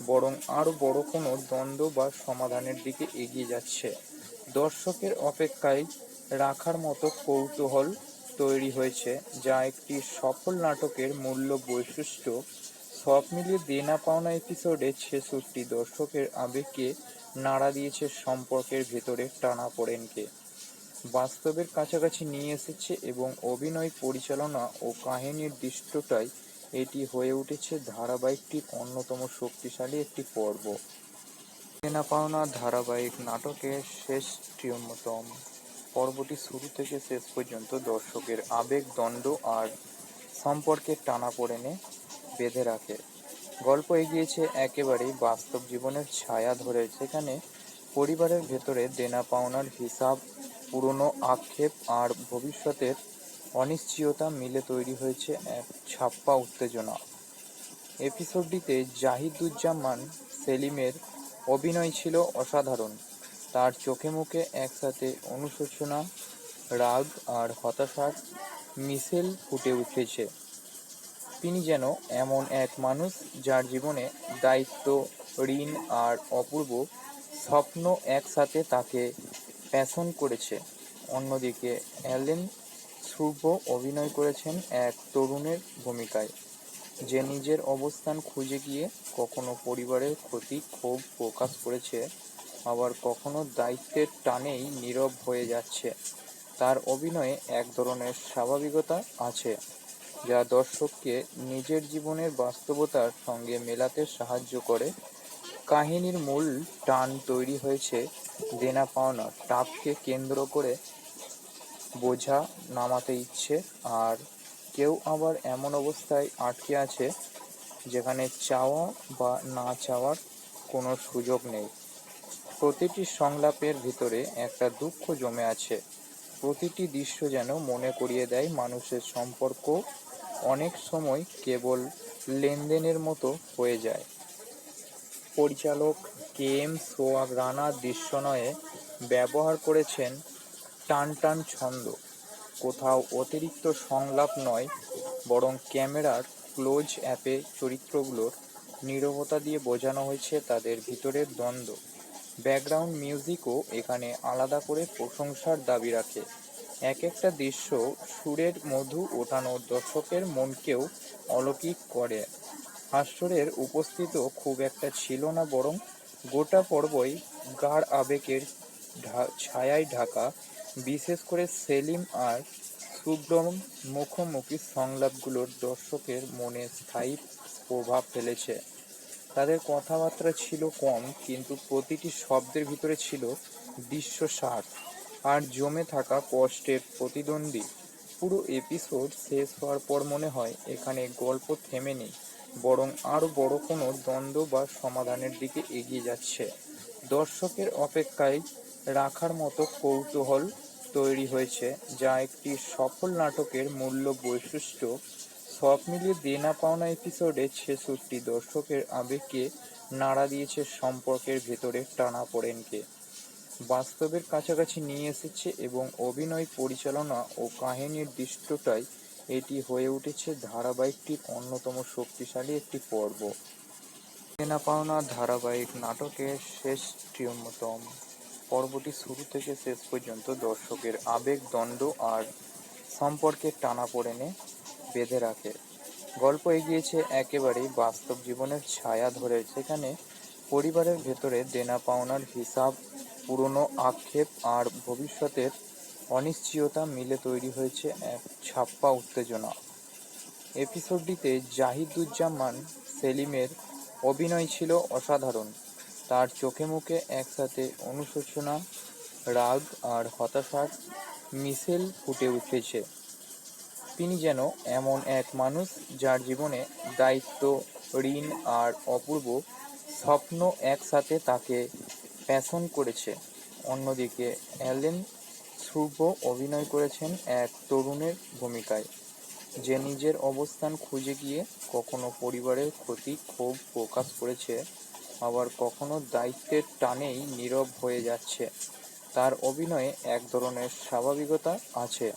বরং আরও বড় কোনো দ্বন্দ্ব বা সমাধানের দিকে এগিয়ে যাচ্ছে। দর্শকের অপেক্ষায় রাখার মতো কৌতূহল তৈরি হয়েছে, যা একটি সফল নাটকের মূল্য বৈশিষ্ট্য। সব মিলিয়ে দেনা পাওনা এপিসোডে ৬৬ দর্শকের আবেগকে নাড়া দিয়েছে, সম্পর্কের ভেতরে টানাপোড়েনকে বাস্তবের কাছাকাছি নিয়ে এসেছে এবং অভিনয়, পরিচালনা ও কাহিনীর দৃশ্যটাই এটি হয়ে উঠেছে ধারাবাহিকটির অন্যতম শক্তিশালী একটি পর্ব। দেনা পাওনা ধারাবাহিক নাটকের শেষতম পর্বটি শুরু থেকে শেষ পর্যন্ত দর্শকের আবেগ, দ্বন্দ্ব আর সম্পর্কের টানাপোড়েনে বেঁধে রাখে। গল্প এগিয়েছে একেবারেই বাস্তব জীবনের ছায়া ধরে, যেখানে পরিবারের ভেতরে দেনা পাওনার হিসাব, পুরনো আক্ষেপ আর ভবিষ্যতের অনিশ্চয়তা মিলে তৈরি হয়েছে এক ছাপ্পা উত্তেজনা। এপিসোডটিতে জাহিদুজ্জামান সেলিমের অভিনয় ছিল অসাধারণ। তার চোখে মুখে একসাথে অনুশোচনা, রাগ আর হতাশার মিশেল ফুটে উঠেছে। তিনি যেন এমন এক মানুষ যার জীবনে দায়িত্ব, ঋণ আর অপূর্ব স্বপ্ন একসাথে তাকে পেছন করেছে। অন্যদিকে অ্যালেন শুভ অভিনয় করেছেন এক তরুণের ভূমিকায়, যে নিজের অবস্থান খুঁজে গিয়ে কখনো পরিবারের ক্ষতি ক্ষোভ প্রকাশ করেছে, আবার কখনো দায়িত্বের টানেই নীরব হয়ে যাচ্ছে। তার অভিনয়ে এক ধরনের স্বাভাবিকতা আছে, যা দর্শককে নিজের জীবনের বাস্তবতার সঙ্গে মেলাতে সাহায্য করে। কাহিনীর মূল টান তৈরি হয়েছে দেনা পাওনা টাপকে কেন্দ্র করে, বোঝা নামাতে ইচ্ছে, আর কেউ আবার এমন অবস্থায় আটকে আছে যেখানে চাওয়া বা না চাওয়ার কোনো সুযোগ নেই। প্রতিটি সংলাপের ভিতরে একটা দুঃখ জমে আছে। প্রতিটি দৃশ্য যেন মনে করিয়ে দেয় মানুষের সম্পর্ক অনেক সময় কেবল লেনদেনের মতো হয়ে যায়। পরিচালক কে এম সোহাগ রানা দৃশ্যনয়ে ব্যবহার করেছেন টান টান ছন্দ। কোথাও অতিরিক্ত সংলাপ নয়, বরং ক্যামেরার ক্লোজ অ্যাপে চরিত্রগুলোর নীরবতা দিয়ে বোঝানো হয়েছে তাদের ভিতরের দ্বন্দ্ব। ব্যাকগ্রাউন্ড মিউজিকও এখানে আলাদা করে প্রশংসার দাবি রাখে। এক একটা দৃশ্য সুরের মধু ওঠানো দর্শকের মনকেও অলৌকিক করে। হাস্যের উপস্থিতিও খুব একটা ছিল না, বরং গোটা পর্বই গাঢ় আবেগের ছায়ায় ঢাকা। বিশেষ করে সেলিম আর শুভ্রম মুখোমুখি সংলাপগুলোর দর্শকের মনে স্থায়ী প্রভাব ফেলেছে। তাদের কথাবার্তা ছিল কম, কিন্তু প্রতিটি শব্দের ভিতরে ছিল দৃশ্যস্বাদ আর জমে থাকা কষ্টের প্রতিদ্বন্দ্বী। পুরো এপিসোড শেষ হওয়ার পর মনে হয় এখানে গল্প থেমে নেই, বরং আরও বড় কোনো দ্বন্দ্ব বা সমাধানের দিকে এগিয়ে যাচ্ছে। দর্শকের অপেক্ষায় রাখার মতো কৌতূহল তৈরি হয়েছে, যা একটি সফল নাটকের মূল্য বৈশিষ্ট্য। সব মিলিয়ে দেনা পাওনা এপিসোডে ৬৬ দর্শকের আবেগকে নাড়া দিয়েছে, সম্পর্কের ভেতরের টানাপোড়েনকে বাস্তবের কাছাকাছি নিয়ে এসেছে, এবং অভিনয়, পরিচালনা ও কাহিনীর দৃশ্যটাই এটি হয়ে উঠেছে ধারাবাহিকটির অন্যতম শক্তিশালী একটি পর্ব। দেনা পাওনা ধারাবাহিক নাটকের শেষতম পর্বটি শুরু থেকে শেষ পর্যন্ত দর্শকের আবেগ, দ্বন্দ্ব আর সম্পর্কের টানাপোড়েনে বেঁধে রাখে। গল্প এগিয়েছে একেবারেই বাস্তব জীবনের ছায়া ধরে, সেখানে পরিবারের ভেতরে দেনা পাওনার হিসাব, পুরনো আক্ষেপ আর ভবিষ্যতের অনিশ্চয়তা মিলে তৈরি হয়েছে এক ছাপ্পা উত্তেজনা। এপিসোডটিতে জাহিদুজ্জামান সেলিমের অভিনয় ছিল অসাধারণ। তার চোখে মুখে একসাথে অনুশোচনা, রাগ আর হতাশার মিশেল ফুটে উঠেছে। তিনি যেন এমন এক মানুষ যার জীবনে দায়িত্ব, ঋণ আর অপূর্ব স্বপ্ন একসাথে তাকে প্যাশন করেছে। অন্যদিকে অ্যালেন শুভ অভিনয় করেছেন এক তরুণের ভূমিকায়, যে নিজের অবস্থান খুঁজে গিয়ে কখনো পরিবারের ক্ষতি ক্ষোভ প্রকাশ করেছে, আবার কখনো দায়িত্বের টানেই নীরব হয়ে যাচ্ছে। তার অভিনয়ে এক ধরনের স্বাভাবিকতা আছে,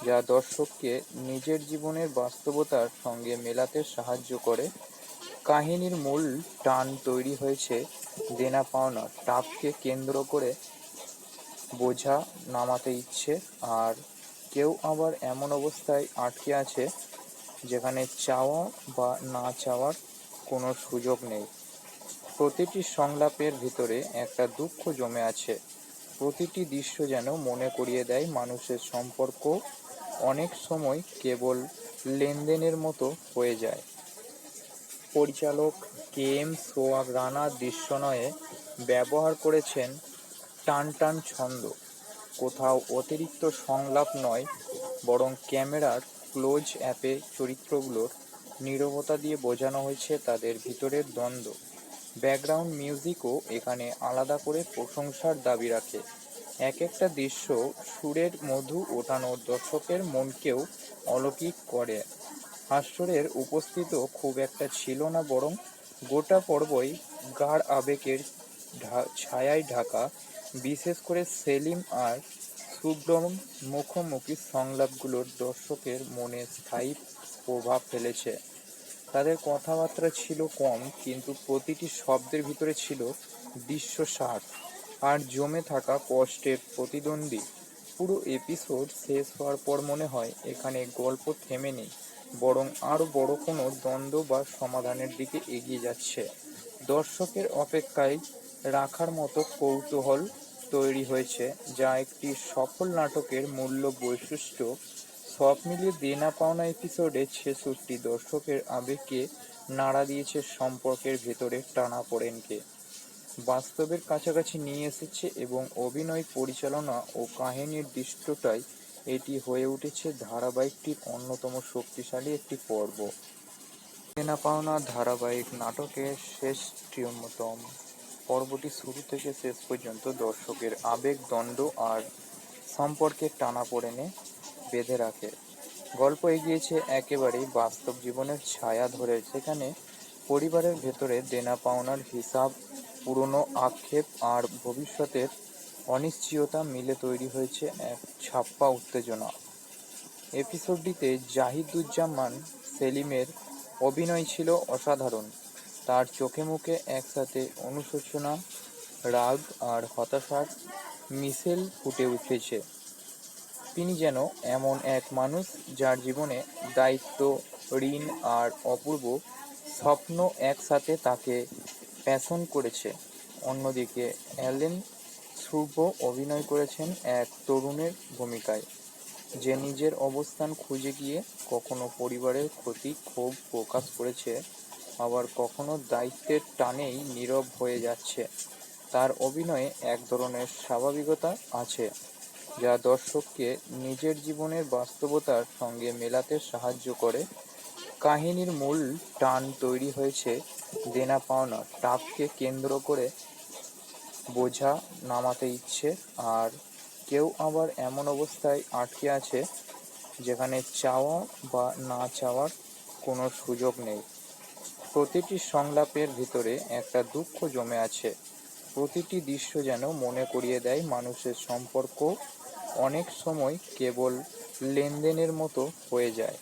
যা দর্শককে নিজের জীবনের বাস্তবতার সঙ্গে মেলাতে সাহায্য করে। কাহিনীর মূল টান তৈরি হয়েছে দেনা পাওনা টাপকে কেন্দ্র করে, বোঝা নামাতে ইচ্ছে, আর কেউ আবার এমন অবস্থায় আটকে আছে যেখানে চাওয়া বা না চাওয়ার কোনো সুযোগ নেই। প্রতিটি সংলাপের ভিতরে একটা দুঃখ জমে আছে। প্রতিটি দৃশ্য যেন মনে করিয়ে দেয় মানুষের সম্পর্ক অনেক সময় কেবল লেনদেনের মতো হয়ে যায়। পরিচালক কে এম সোহাগ রানা দৃশ্যনয়ে ব্যবহার করেছেন টান টান ছন্দ। কোথাও অতিরিক্ত সংলাপ নয়, বরং ক্যামেরার ক্লোজ অ্যাপে চরিত্রগুলোর নীরবতা দিয়ে বোঝানো হয়েছে তাদের ভিতরের দ্বন্দ্ব। ব্যাকগ্রাউন্ড মিউজিকও এখানে আলাদা করে প্রশংসার দাবি রাখে। এক একটা দৃশ্য সুরের মধু ওঠানো দর্শকের মনকেও অলৌকিক করে। হাস্যের উপস্থিতিও খুব একটা ছিল না, বরং গোটা পর্বই গাঢ় আবেগের ছায়ায় ঢাকা। বিশেষ করে সেলিম আর শুভ্রম মুখোমুখি সংলাপগুলোর দর্শকের মনে স্থায়ী প্রভাব ফেলেছে। তাদের কথাবার্তা ছিল কম, কিন্তু প্রতিটি শব্দের ভিতরে ছিল দৃশ্যস্বাদ আর জমে থাকা কষ্টের প্রতিদ্বন্দ্বী। পুরো এপিসোড শেষ হওয়ার পর মনে হয় এখানে গল্প থেমে নেই, বরং আরও বড় কোনো দ্বন্দ্ব বা সমাধানের দিকে এগিয়ে যাচ্ছে। দর্শকের অপেক্ষায় রাখার মতো কৌতূহল তৈরি হয়েছে, যা একটি সফল নাটকের মূল্য বৈশিষ্ট্য। সব মিলিয়ে দেনা পাওনা এপিসোডে ৬৬ দর্শকের আবেগকে নাড়া দিয়েছে, সম্পর্কের ভেতরে টানাপোড়েনকে বাস্তবের কাছাকাছি নিয়ে এসেছে এবং অভিনয়, পরিচালনা ও কাহিনীর দৃশ্যটাই এটি হয়ে উঠেছে ধারাবাহিকটির অন্যতম শক্তিশালী একটি পর্ব। দেনা পাওনা ধারাবাহিক নাটকের শেষতম পর্বটি শুরু থেকে শেষ পর্যন্ত দর্শকের আবেগ, দ্বন্দ্ব আর সম্পর্কের টানাপোড়েনে বেঁধে রাখে। গল্প এগিয়েছে একেবারেই বাস্তব জীবনের ছায়া ধরে, যেখানে পরিবারের ভেতরে দেনা পাওনার হিসাব, পুরনো আক্ষেপ আর ভবিষ্যতের অনিশ্চয়তা মিলে তৈরি হয়েছে এক ছাপ্পা উত্তেজনা। এপিসোডটিতে জাহিদুজ্জামান সেলিমের অভিনয় ছিল অসাধারণ। তার চোখে মুখে একসাথে অনুশোচনা, রাগ আর হতাশার মিশেল ফুটে উঠেছে। তিনি যেন এমন এক মানুষ যার জীবনে দায়িত্ব, ঋণ আর অপূর্ব স্বপ্ন একসাথে তাকে পেছন করেছে। অন্যদিকে অ্যালেন ধ্রুব অভিনয় করেছেন এক তরুণের ভূমিকায়, যে নিজের অবস্থান খুঁজে গিয়ে কখনো পরিবারের প্রতি ক্ষোভ প্রকাশ করেছে, আবার কখনো দায়িত্বের টানেই নীরব হয়ে যাচ্ছে। তার অভিনয়ে এক ধরনের স্বাভাবিকতা আছে, যা দর্শককে নিজের জীবনের বাস্তবতার সঙ্গে মেলাতে সাহায্য করে। কাহিনীর মূল টান তৈরি হয়েছে দেনা পাওনা টাপকে কেন্দ্র করে। বোঝা নামাতে ইচ্ছে, আর কেউ আবার এমন অবস্থায় আটকে আছে যেখানে চাওয়া বা না চাওয়ার কোনো সুযোগ নেই। প্রতিটি সংলাপের ভিতরে একটা দুঃখ জমে আছে। প্রতিটি দৃশ্য যেন মনে করিয়ে দেয় মানুষের সম্পর্ক অনেক সময় কেবল লেনদেনের মতো হয়ে যায়।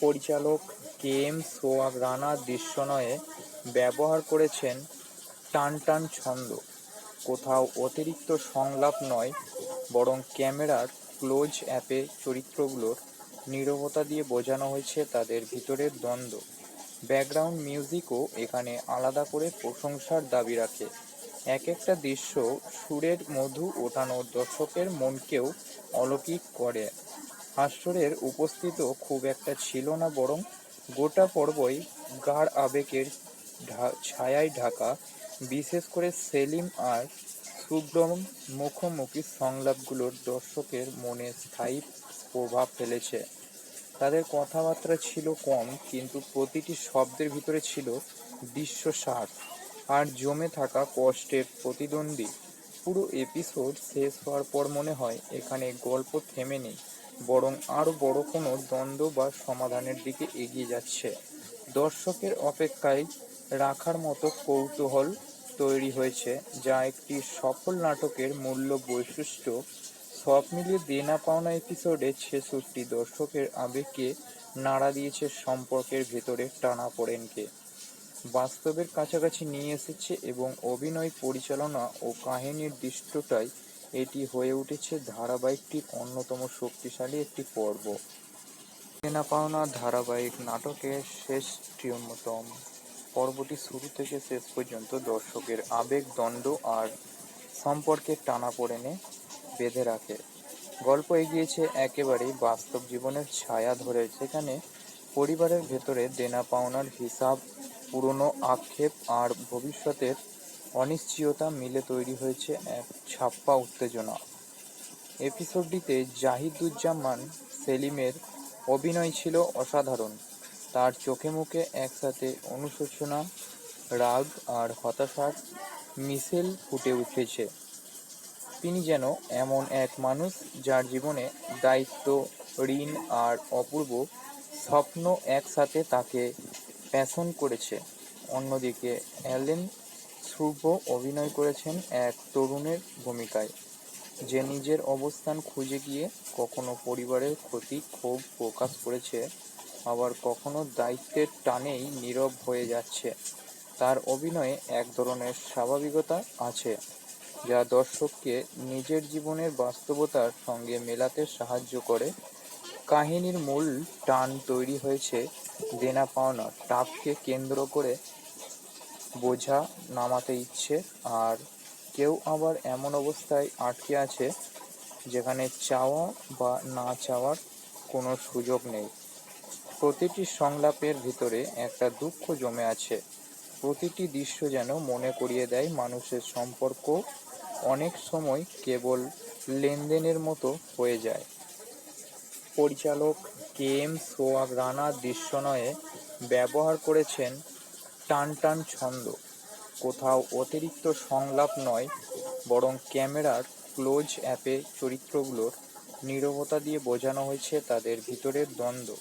পরিচালক কে.এম. সোহাগ রানা দৃশ্যনয়ে ব্যবহার করেছেন টানটান ছন্দ। কোথাও অতিরিক্ত সংলাপ নয়, বরং ক্যামেরার ক্লোজ অ্যাপে চরিত্রগুলোর নীরবতা দিয়ে বোঝানো হয়েছে তাদের ভিতরের দ্বন্দ্ব। ব্যাকগ্রাউন্ড মিউজিকও এখানে আলাদা করে প্রশংসার দাবি রাখে। এক একটা দৃশ্য সুরের মধু ওঠানো দর্শকের মনকেও অলৌকিক করে। হাস্যের উপস্থিতিও খুব একটা ছিল না, বরং গোটা পর্বই গাঢ় আবেগের ছায়ায় ঢাকা। বিশেষ করে সেলিম আর শুভ্রম মুখোমুখি সংলাপগুলো দর্শকের মনে স্থায়ী প্রভাব ফেলেছে। তাদের কথাবার্তা ছিল কম, কিন্তু প্রতিটি শব্দের ভিতরে ছিল দৃশ্যসার আর জমে থাকা কষ্টের প্রতিদ্বন্দ্বী। পুরো এপিসোড শেষ হওয়ার পর মনে হয় এখানে গল্প থেমে নেই, বরং আরও বড় কোনো দ্বন্দ্ব বা সমাধানের দিকে এগিয়ে যাচ্ছে। দর্শকের অপেক্ষায় রাখার মতো কৌতূহল তৈরি হয়েছে, যা একটি সফল নাটকের মূল্য বৈশিষ্ট্য। সব মিলিয়ে দেনা পাওনা এপিসোডে ৬৬ দর্শকের আবেগকে নাড়া দিয়েছে, সম্পর্কের ভেতরে টানাপোড়েনকে বাস্তবের কাছাকাছি নিয়ে এসেছে এবং অভিনয়, পরিচালনা ও কাহিনীর দৃশ্যটাই এটি হয়ে উঠেছে ধারাবাহিকটির অন্যতম শক্তিশালী একটি পর্ব। দেনা পাওনা ধারাবাহিক নাটকের শেষতম পর্বটি শুরু থেকে শেষ পর্যন্ত দর্শকের আবেগ, দ্বন্দ্ব আর সম্পর্কের টানাপোড়েনে বেঁধে রাখে। গল্প এগিয়েছে একেবারেই বাস্তব জীবনের ছায়া ধরে, যেখানে পরিবারের ভেতরে দেনা পাওনার হিসাব, পুরনো আক্ষেপ আর ভবিষ্যতের অনিশ্চয়তা মিলে তৈরি হয়েছে এক ছাপ্পা উত্তেজনা। এপিসোডটিতে জাহিদুজ্জামান সেলিমের অভিনয় ছিল অসাধারণ। তার চোখে মুখে একসাথে অনুশোচনা, রাগ আর হতাশার মিশেল ফুটে উঠেছে। তিনি যেন এমন এক মানুষ যার জীবনে দায়িত্ব, ঋণ আর অপূর্ব স্বপ্ন একসাথে তাকে পেছন করেছে। অন্যদিকে অ্যালেন ধ্রুব অভিনয় করেছেন এক তরুণের ভূমিকায়, যে নিজের অবস্থান খুঁজে গিয়ে কখনো পরিবারের প্রতি ক্ষোভ প্রকাশ করেছে, আবার কখনো দায়িত্বের টানেই নীরব হয়ে যাচ্ছে। তার অভিনয়ে এক ধরনের স্বাভাবিকতা আছে, যা দর্শককে নিজের জীবনের বাস্তবতার সঙ্গে মেলাতে সাহায্য করে। কাহিনীর মূল টান তৈরি হয়েছে দেনা পাওনা টাপকে কেন্দ্র করে। বোঝা নামাতে ইচ্ছে, আর কেউ আবার এমন অবস্থায় আটকে আছে যেখানে চাওয়া বা না চাওয়ার কোনো সুযোগ নেই। প্রতিটি সংলাপের ভিতরে একটা দুঃখ জমে আছে। প্রতিটি দৃশ্য যেন মনে করিয়ে দেয় মানুষের সম্পর্ক অনেক সময় কেবল লেনদেনের মতো হয়ে যায়। পরিচালক কে এম সোহাগ রানা দৃশ্যনয়ে ব্যবহার করেছেন টান টান ছন্দ। কোথাও অতিরিক্ত সংলাপ নয়, বরং ক্যামেরার ক্লোজ অ্যাপে চরিত্রগুলোর নীরবতা দিয়ে বোঝানো হয়েছে তাদের ভিতরের দ্বন্দ্ব।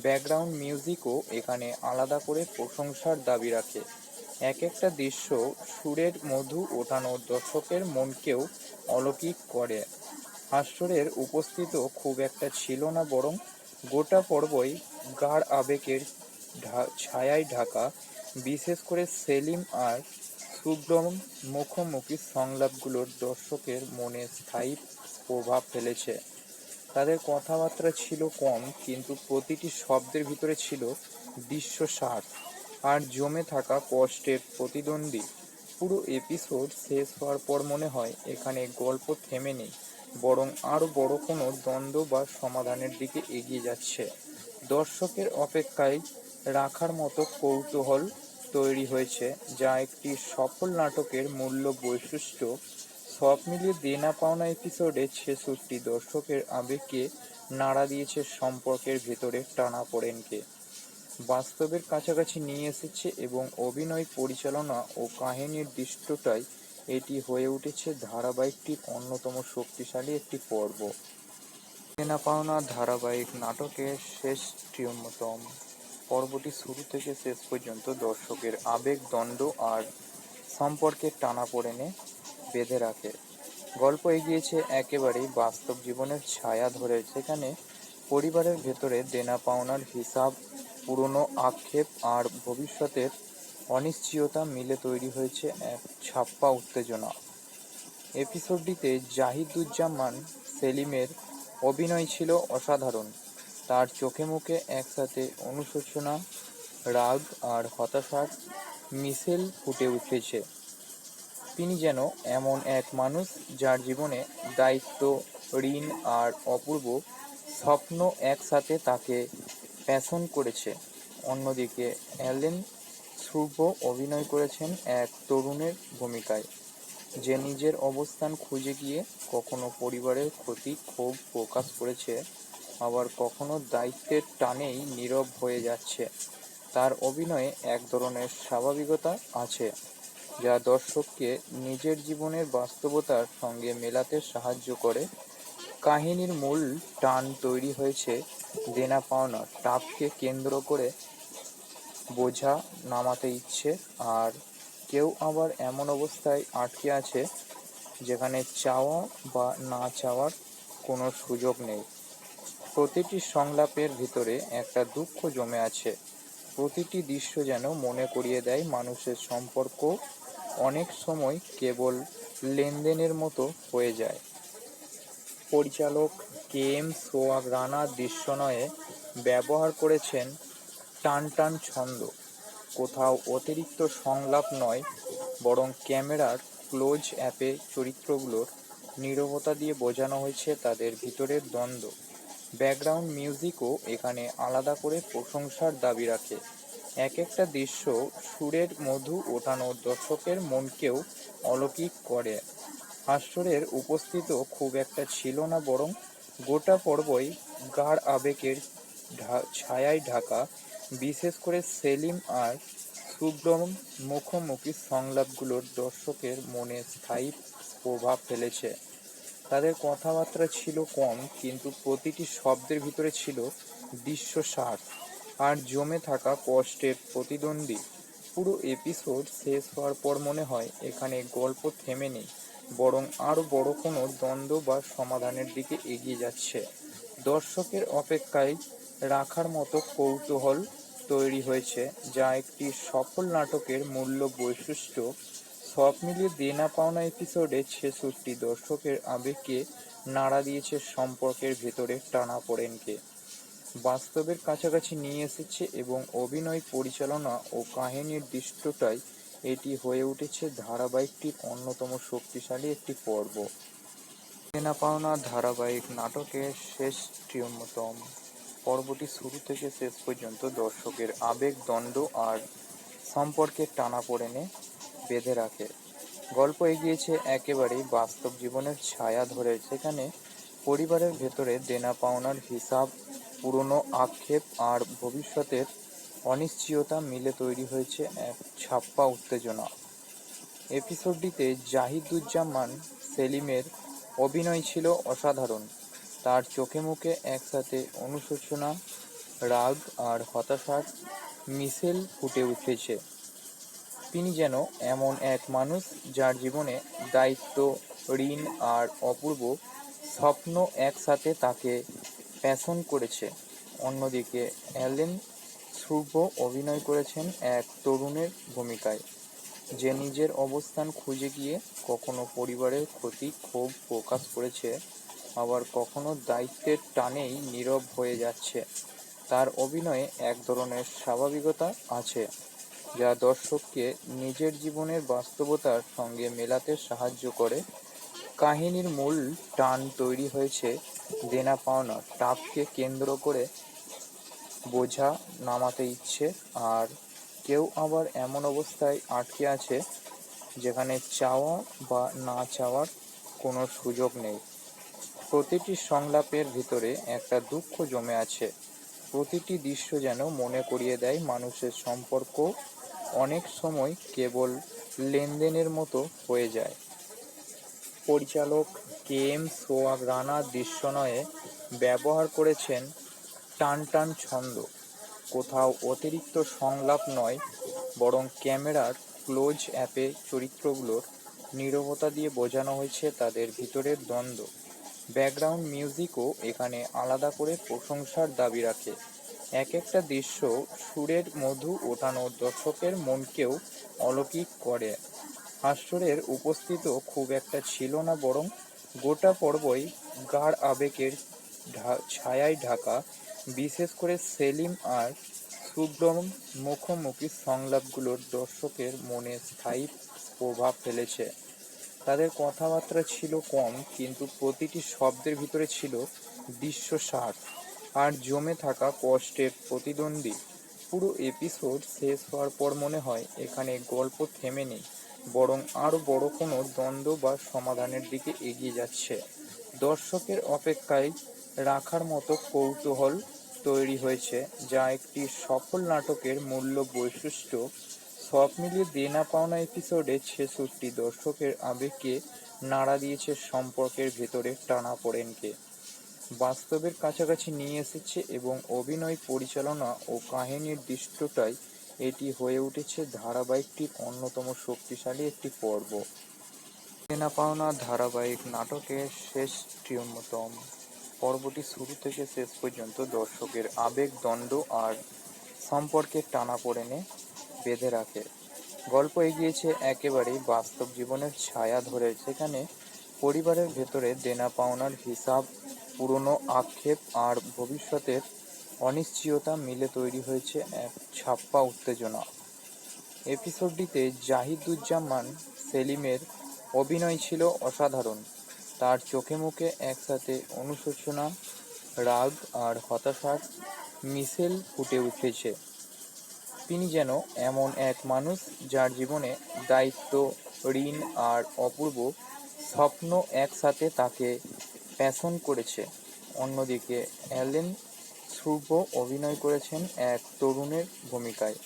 ব্যাকগ্রাউন্ড মিউজিকও এখানে আলাদা করে প্রশংসার দাবি রাখে। এক একটা দৃশ্য সুরের মধু ওঠানো দর্শকের মনকেও অলৌকিক করে। হাস্যের উপস্থিতিও খুব একটা ছিল না, বরং গোটা পর্বই গাঢ় আবেগের ছায়ায় ঢাকা। বিশেষ করে সেলিম আর শুভ্রম মুখোমুখি সংলাপগুলোর দর্শকের মনে স্থায়ী প্রভাব ফেলেছে। তাদের কথাবার্তা ছিল কম, কিন্তু প্রতিটি শব্দের ভিতরে ছিল দৃশ্যস্বাদ আর জমে থাকা কষ্টের প্রতিদ্বন্দ্বী। পুরো এপিসোড শেষ হওয়ার পর মনে হয় এখানে গল্প থেমে নেই, বরং আরও বড় কোনো দ্বন্দ্ব বা সমাধানের দিকে এগিয়ে যাচ্ছে। দর্শকের অপেক্ষায় রাখার মতো কৌতূহল তৈরি হয়েছে, যা একটি সফল নাটকের মূল্য বৈশিষ্ট্য। সব মিলিয়ে দেনা পাওনা এপিসোডে ৬৬ দর্শকের আবেগকে নাড়া দিয়েছে, সম্পর্কের ভেতরে টানাপোড়েনকে বাস্তবের কাছাকাছি নিয়ে এসেছে, এবং অভিনয়, পরিচালনা ও কাহিনীর দৃশ্যটাই এটি হয়ে উঠেছে ধারাবাহিকটির অন্যতম শক্তিশালী একটি পর্ব। দেনা পাওনা ধারাবাহিক নাটকের শেষতম পর্বটি শুরু থেকে শেষ পর্যন্ত দর্শকের আবেগ, দ্বন্দ্ব আর সম্পর্কের টানাপোড়েনে বেঁধে রাখে। গল্প এগিয়েছে একেবারেই বাস্তব জীবনের ছায়া ধরে, যেখানে পরিবারের ভেতরে দেনা পাওনার হিসাব, পুরনো আক্ষেপ আর ভবিষ্যতের অনিশ্চয়তা মিলে তৈরি হয়েছে এক ছাপ্পা উত্তেজনা। এপিসোডটিতে জাহিদুজ্জামান সেলিমের অভিনয় ছিল অসাধারণ। তার চোখে মুখে একসাথে অনুশোচনা, রাগ আর হতাশার মিশেল ফুটে উঠেছে। তিনি যেন এমন এক মানুষ যার জীবনে দায়িত্ব, ঋণ আর অপূর্ব স্বপ্ন একসাথে তাকে পেষণ করেছে। অন্যদিকে অ্যালেন শুভ্র অভিনয় করেছেন এক তরুণের ভূমিকায়, যে নিজের অবস্থান খুঁজে গিয়ে কখনো পরিবারের ক্ষতি ক্ষোভ প্রকাশ করেছে, আবার কখনো দায়িত্বের টানেই নীরব হয়ে যাচ্ছে। তার অভিনয়ে এক ধরনের স্বাভাবিকতা আছে, যা দর্শককে নিজের জীবনের বাস্তবতার সঙ্গে মেলাতে সাহায্য করে। কাহিনীর মূল টান তৈরি হয়েছে দেনা পাওনা টাপকে কেন্দ্র করে। বোঝা নামাতে ইচ্ছে, আর কেউ আবার এমন অবস্থায় আটকে আছে যেখানে চাওয়া বা না চাওয়ার কোনো সুযোগ নেই। প্রতিটি সংলাপের ভিতরে একটা দুঃখ জমে আছে। প্রতিটি দৃশ্য যেন মনে করিয়ে দেয় মানুষের সম্পর্ক অনেক সময় কেবল লেনদেনের মতো হয়ে যায়। পরিচালক কে এম সোহাগ রানা দৃশ্যনয়ে ব্যবহার করেছেন টান টান ছন্দ। কোথাও অতিরিক্ত সংলাপ নয়, বরং ক্যামেরার ক্লোজ অ্যাপে চরিত্রগুলোর নীরবতা দিয়ে বোঝানো হয়েছে তাদের ভিতরের দ্বন্দ্ব। ব্যাকগ্রাউন্ড মিউজিকও এখানে আলাদা করে প্রশংসার দাবি রাখে। এক একটা দৃশ্য সুরের মধু ওঠানো দর্শকের মনকেও অলৌকিক করে। হাস্যের উপস্থিতিও খুব একটা ছিল না, বরং গোটা পর্বই গাঢ় আবেগের ছায়ায় ঢাকা। বিশেষ করে সেলিম আর শুভ্রম মুখোমুখি সংলাপগুলোর দর্শকের মনে স্থায়ী প্রভাব ফেলেছে। তাদের কথাবার্তা ছিল কম, কিন্তু প্রতিটি শব্দের ভিতরে ছিল দৃশ্যস্বাদ আর জমে থাকা কষ্টের প্রতিদ্বন্দ্বী। পুরো এপিসোড শেষ হওয়ার পর মনে হয় এখানে গল্প থেমে নেই, বরং আরও বড় কোনো দ্বন্দ্ব বা সমাধানের দিকে এগিয়ে যাচ্ছে। দর্শকের অপেক্ষায় রাখার মতো কৌতূহল তৈরি হয়েছে, যা একটি সফল নাটকের মূল্য বৈশিষ্ট্য। সব মিলিয়ে দেনা পাওনা এপিসোডে ৬৬ দর্শকের আবেগকে নাড়া দিয়েছে, সম্পর্কের ভেতরে টানাপোড়েনকে বাস্তবের কাছাকাছি নিয়ে এসেছে, এবং অভিনয়, পরিচালনা ও কাহিনীর দৃশ্যটাই এটি হয়ে উঠেছে ধারাবাহিকটির অন্যতম শক্তিশালী একটি পর্ব। দেনা পাওনা ধারাবাহিক নাটকের শেষতম পর্বটি শুরু থেকে শেষ পর্যন্ত দর্শকের আবেগ, দ্বন্দ্ব আর সম্পর্কের টানাপোড়েনে বেঁধে রাখে। গল্প এগিয়েছে একেবারেই বাস্তব জীবনের ছায়া ধরে, যেখানে পরিবারের ভেতরে দেনা পাওনার হিসাব, পুরনো আক্ষেপ আর ভবিষ্যতের অনিশ্চয়তা মিলে তৈরি হয়েছে এক ছাপ্পা উত্তেজনা। এপিসোডটিতে জাহিদুজ্জামান সেলিমের অভিনয় ছিল অসাধারণ। তার চোখে মুখে একসাথে অনুশোচনা, রাগ আর হতাশার মিশেল ফুটে উঠেছে। তিনি যেন এমন এক মানুষ যার জীবনে দায়িত্ব, ঋণ আর অপূর্ব স্বপ্ন একসাথে তাকে পেষণ করেছে। অন্যদিকে অ্যালেন ধ্রুব অভিনয় করেছেন এক তরুণের ভূমিকায়, যে নিজের অবস্থান খুঁজে গিয়ে কখনো পরিবারের প্রতি ক্ষোভ প্রকাশ করেছে, আবার কখনো দায়িত্বের টানেই নীরব হয়ে যাচ্ছে। তার অভিনয়ে এক ধরনের স্বাভাবিকতা আছে, যা দর্শককে নিজের জীবনের বাস্তবতার সঙ্গে মেলাতে সাহায্য করে। কাহিনীর মূল টান তৈরি হয়েছে দেনা পাওনা টাপকে কেন্দ্র করে, বোঝা নামাতে ইচ্ছে, আর কেউ আবার এমন অবস্থায় আটকে আছে যেখানে চাওয়া বা না চাওয়ার কোনো সুযোগ নেই। প্রতিটি সংলাপের ভিতরে একটা দুঃখ জমে আছে। প্রতিটি দৃশ্য যেন মনে করিয়ে দেয় মানুষের সম্পর্ক অনেক সময় কেবল লেনদেনের মতো হয়ে যায়। পরিচালক কে এম সোহাগ রানা দৃশ্যনয়ে ব্যবহার করেছেন টান টান ছন্দ। কোথাও অতিরিক্ত সংলাপ নয়, বরং ক্যামেরার ক্লোজ অ্যাপে চরিত্রগুলোর নীরবতা দিয়ে বোঝানো হয়েছে তাদের ভিতরের দ্বন্দ্ব। ব্যাকগ্রাউন্ড মিউজিকও এখানে আলাদা করে প্রশংসার দাবি রাখে। এক একটা দৃশ্য সুরের মধু ওঠানো দর্শকের মনকেও অলৌকিক করে। হাস্যের উপস্থিতিও খুব একটা ছিল না, বরং গোটা পর্বই গাঢ় আবেগের ছায়ায় ঢাকা। বিশেষ করে সেলিম আর শুভ্রম মুখোমুখি সংলাপগুলোর দর্শকের মনে স্থায়ী প্রভাব ফেলেছে। তাদের কথাবার্তা ছিল কম, কিন্তু প্রতিটি শব্দের ভিতরে ছিল দৃশ্যস্বাদ আর জমে থাকা কষ্টের প্রতিদ্বন্দ্বী। পুরো এপিসোড শেষ হওয়ার পর মনে হয় এখানে গল্প থেমে নেই, বরং আরও বড় কোনো দ্বন্দ্ব বা সমাধানের দিকে এগিয়ে যাচ্ছে। দর্শকের অপেক্ষায় রাখার মতো কৌতূহল তৈরি হয়েছে, যা একটি সফল নাটকের মূল্য বৈশিষ্ট্য। সব মিলিয়ে দেনা পাওনা এপিসোডে 66 দর্শকের আবেগকে নাড়া দিয়েছে, সম্পর্কের ভেতরে টানাপোড়েনকে বাস্তবের কাছাকাছি নিয়ে এসেছে, এবং অভিনয়, পরিচালনা ও কাহিনীর দৃশ্যটাই এটি হয়ে উঠেছে ধারাবাহিকটির অন্যতম শক্তিশালী একটি পর্ব। দেনা পাওনা ধারাবাহিক নাটকের শেষতম পর্বটি শুরু থেকে শেষ পর্যন্ত দর্শকের আবেগ, দ্বন্দ্ব আর সম্পর্কের টানাপোড়েনে বেঁধে রাখে। গল্প এগিয়েছে একেবারেই বাস্তব জীবনের ছায়া ধরে, যেখানে পরিবারের ভেতরে দেনা পাওনার হিসাব, পুরনো আক্ষেপ আর ভবিষ্যতের অনিশ্চয়তা মিলে তৈরি হয়েছে এক ছাপ্পা উত্তেজনা। এপিসোডটিতে জাহিদুজ্জামান সেলিমের অভিনয় ছিল অসাধারণ। তার চোখে মুখে একসাথে অনুশোচনা, রাগ আর হতাশার মিশেল ফুটে উঠেছে। তিনি যেন এমন এক মানুষ যার জীবনে দায়িত্ব, ঋণ আর অপূর্ব স্বপ্ন একসাথে তাকে পেষণ করেছে। অন্যদিকে অ্যালেন ধ্রুব অভিনয় করেছেন এক তরুণের ভূমিকায়,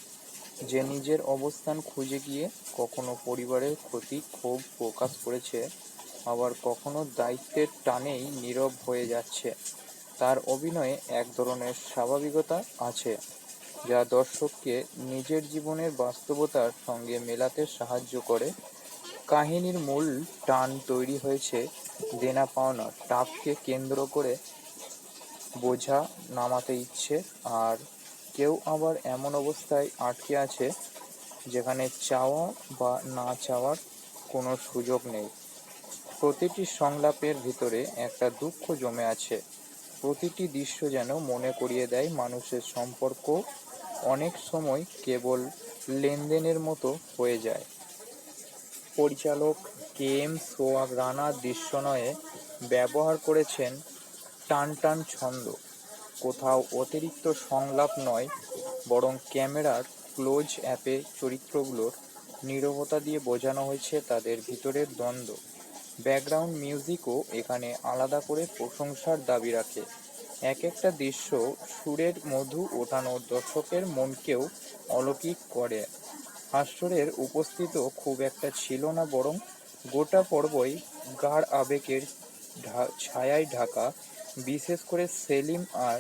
যে নিজের অবস্থান খুঁজে গিয়ে কখনো পরিবারের প্রতি ক্ষোভ প্রকাশ করেছে, আবার কখনো দায়িত্বের টানেই নীরব হয়ে যাচ্ছে। তার অভিনয়ে এক ধরনের স্বাভাবিকতা আছে, যা দর্শককে নিজের জীবনের বাস্তবতার সঙ্গে মেলাতে সাহায্য করে। কাহিনীর মূল টান তৈরি হয়েছে দেনা পাওনা টাপকে কেন্দ্র করে, বোঝা নামাতে ইচ্ছে, আর কেউ আবার এমন অবস্থায় আটকে আছে যেখানে চাওয়া বা না চাওয়ার কোনো সুযোগ নেই। প্রতিটি সংলাপের ভিতরে একটা দুঃখ জমে আছে। প্রতিটি দৃশ্য যেন মনে করিয়ে দেয় মানুষের সম্পর্ক অনেক সময় কেবল লেনদেনের মতো হয়ে যায়। পরিচালক কে এম সোহাগ রানা দৃশ্যনয়ে ব্যবহার করেছেন টান টান ছন্দ। কোথাও অতিরিক্ত সংলাপ নয়, বরং ক্যামেরার ক্লোজ অ্যাপে চরিত্রগুলোর নীরবতা দিয়ে বোঝানো হয়েছে তাদের ভিতরের দ্বন্দ্ব। ব্যাকগ্রাউন্ড মিউজিকও এখানে আলাদা করে প্রশংসার দাবি রাখে। এক একটা দৃশ্য সুরের মধু ওঠানো দর্শকের মনকেও অলৌকিক করে। হাস্যের উপস্থিতিও খুব একটা ছিল না, বরং গোটা পর্বই গাঢ় আবেগের ছায়ায় ঢাকা। বিশেষ করে সেলিম আর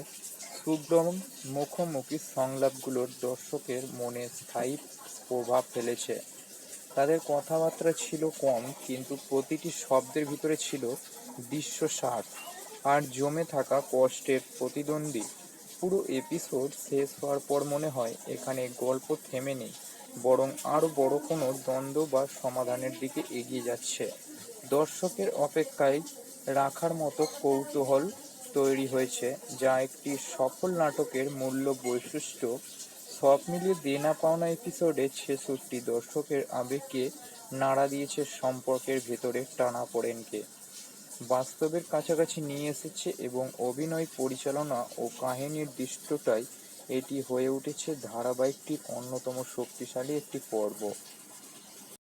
শুভ্রম মুখোমুখি সংলাপগুলোর দর্শকের মনে স্থায়ী প্রভাব ফেলেছে। তাদের কথাবার্তা ছিল কম, কিন্তু প্রতিটি শব্দের ভিতরে ছিল দৃশ্যস্বাদ আর জমে থাকা কষ্টের প্রতিদ্বন্দ্বী। পুরো এপিসোড শেষ হওয়ার পর মনে হয় এখানে গল্প থেমে নেই, বরং আরও বড় কোনো দ্বন্দ্ব বা সমাধানের দিকে এগিয়ে যাচ্ছে। দর্শকের অপেক্ষায় রাখার মতো কৌতূহল তৈরি হয়েছে, যা একটি সফল নাটকের মূল্য বৈশিষ্ট্য। সব মিলিয়ে দেনা পাওনা এপিসোডে ৬৬ দর্শকের আবেগকে নাড়া দিয়েছে, সম্পর্কের ভেতরের টানাপোড়েনকে বাস্তবের কাছাকাছি নিয়ে এসেছে এবং অভিনয়, পরিচালনা ও কাহিনীর দৃশ্যটাই এটি হয়ে উঠেছে ধারাবাহিকটির অন্যতম শক্তিশালী একটি পর্ব।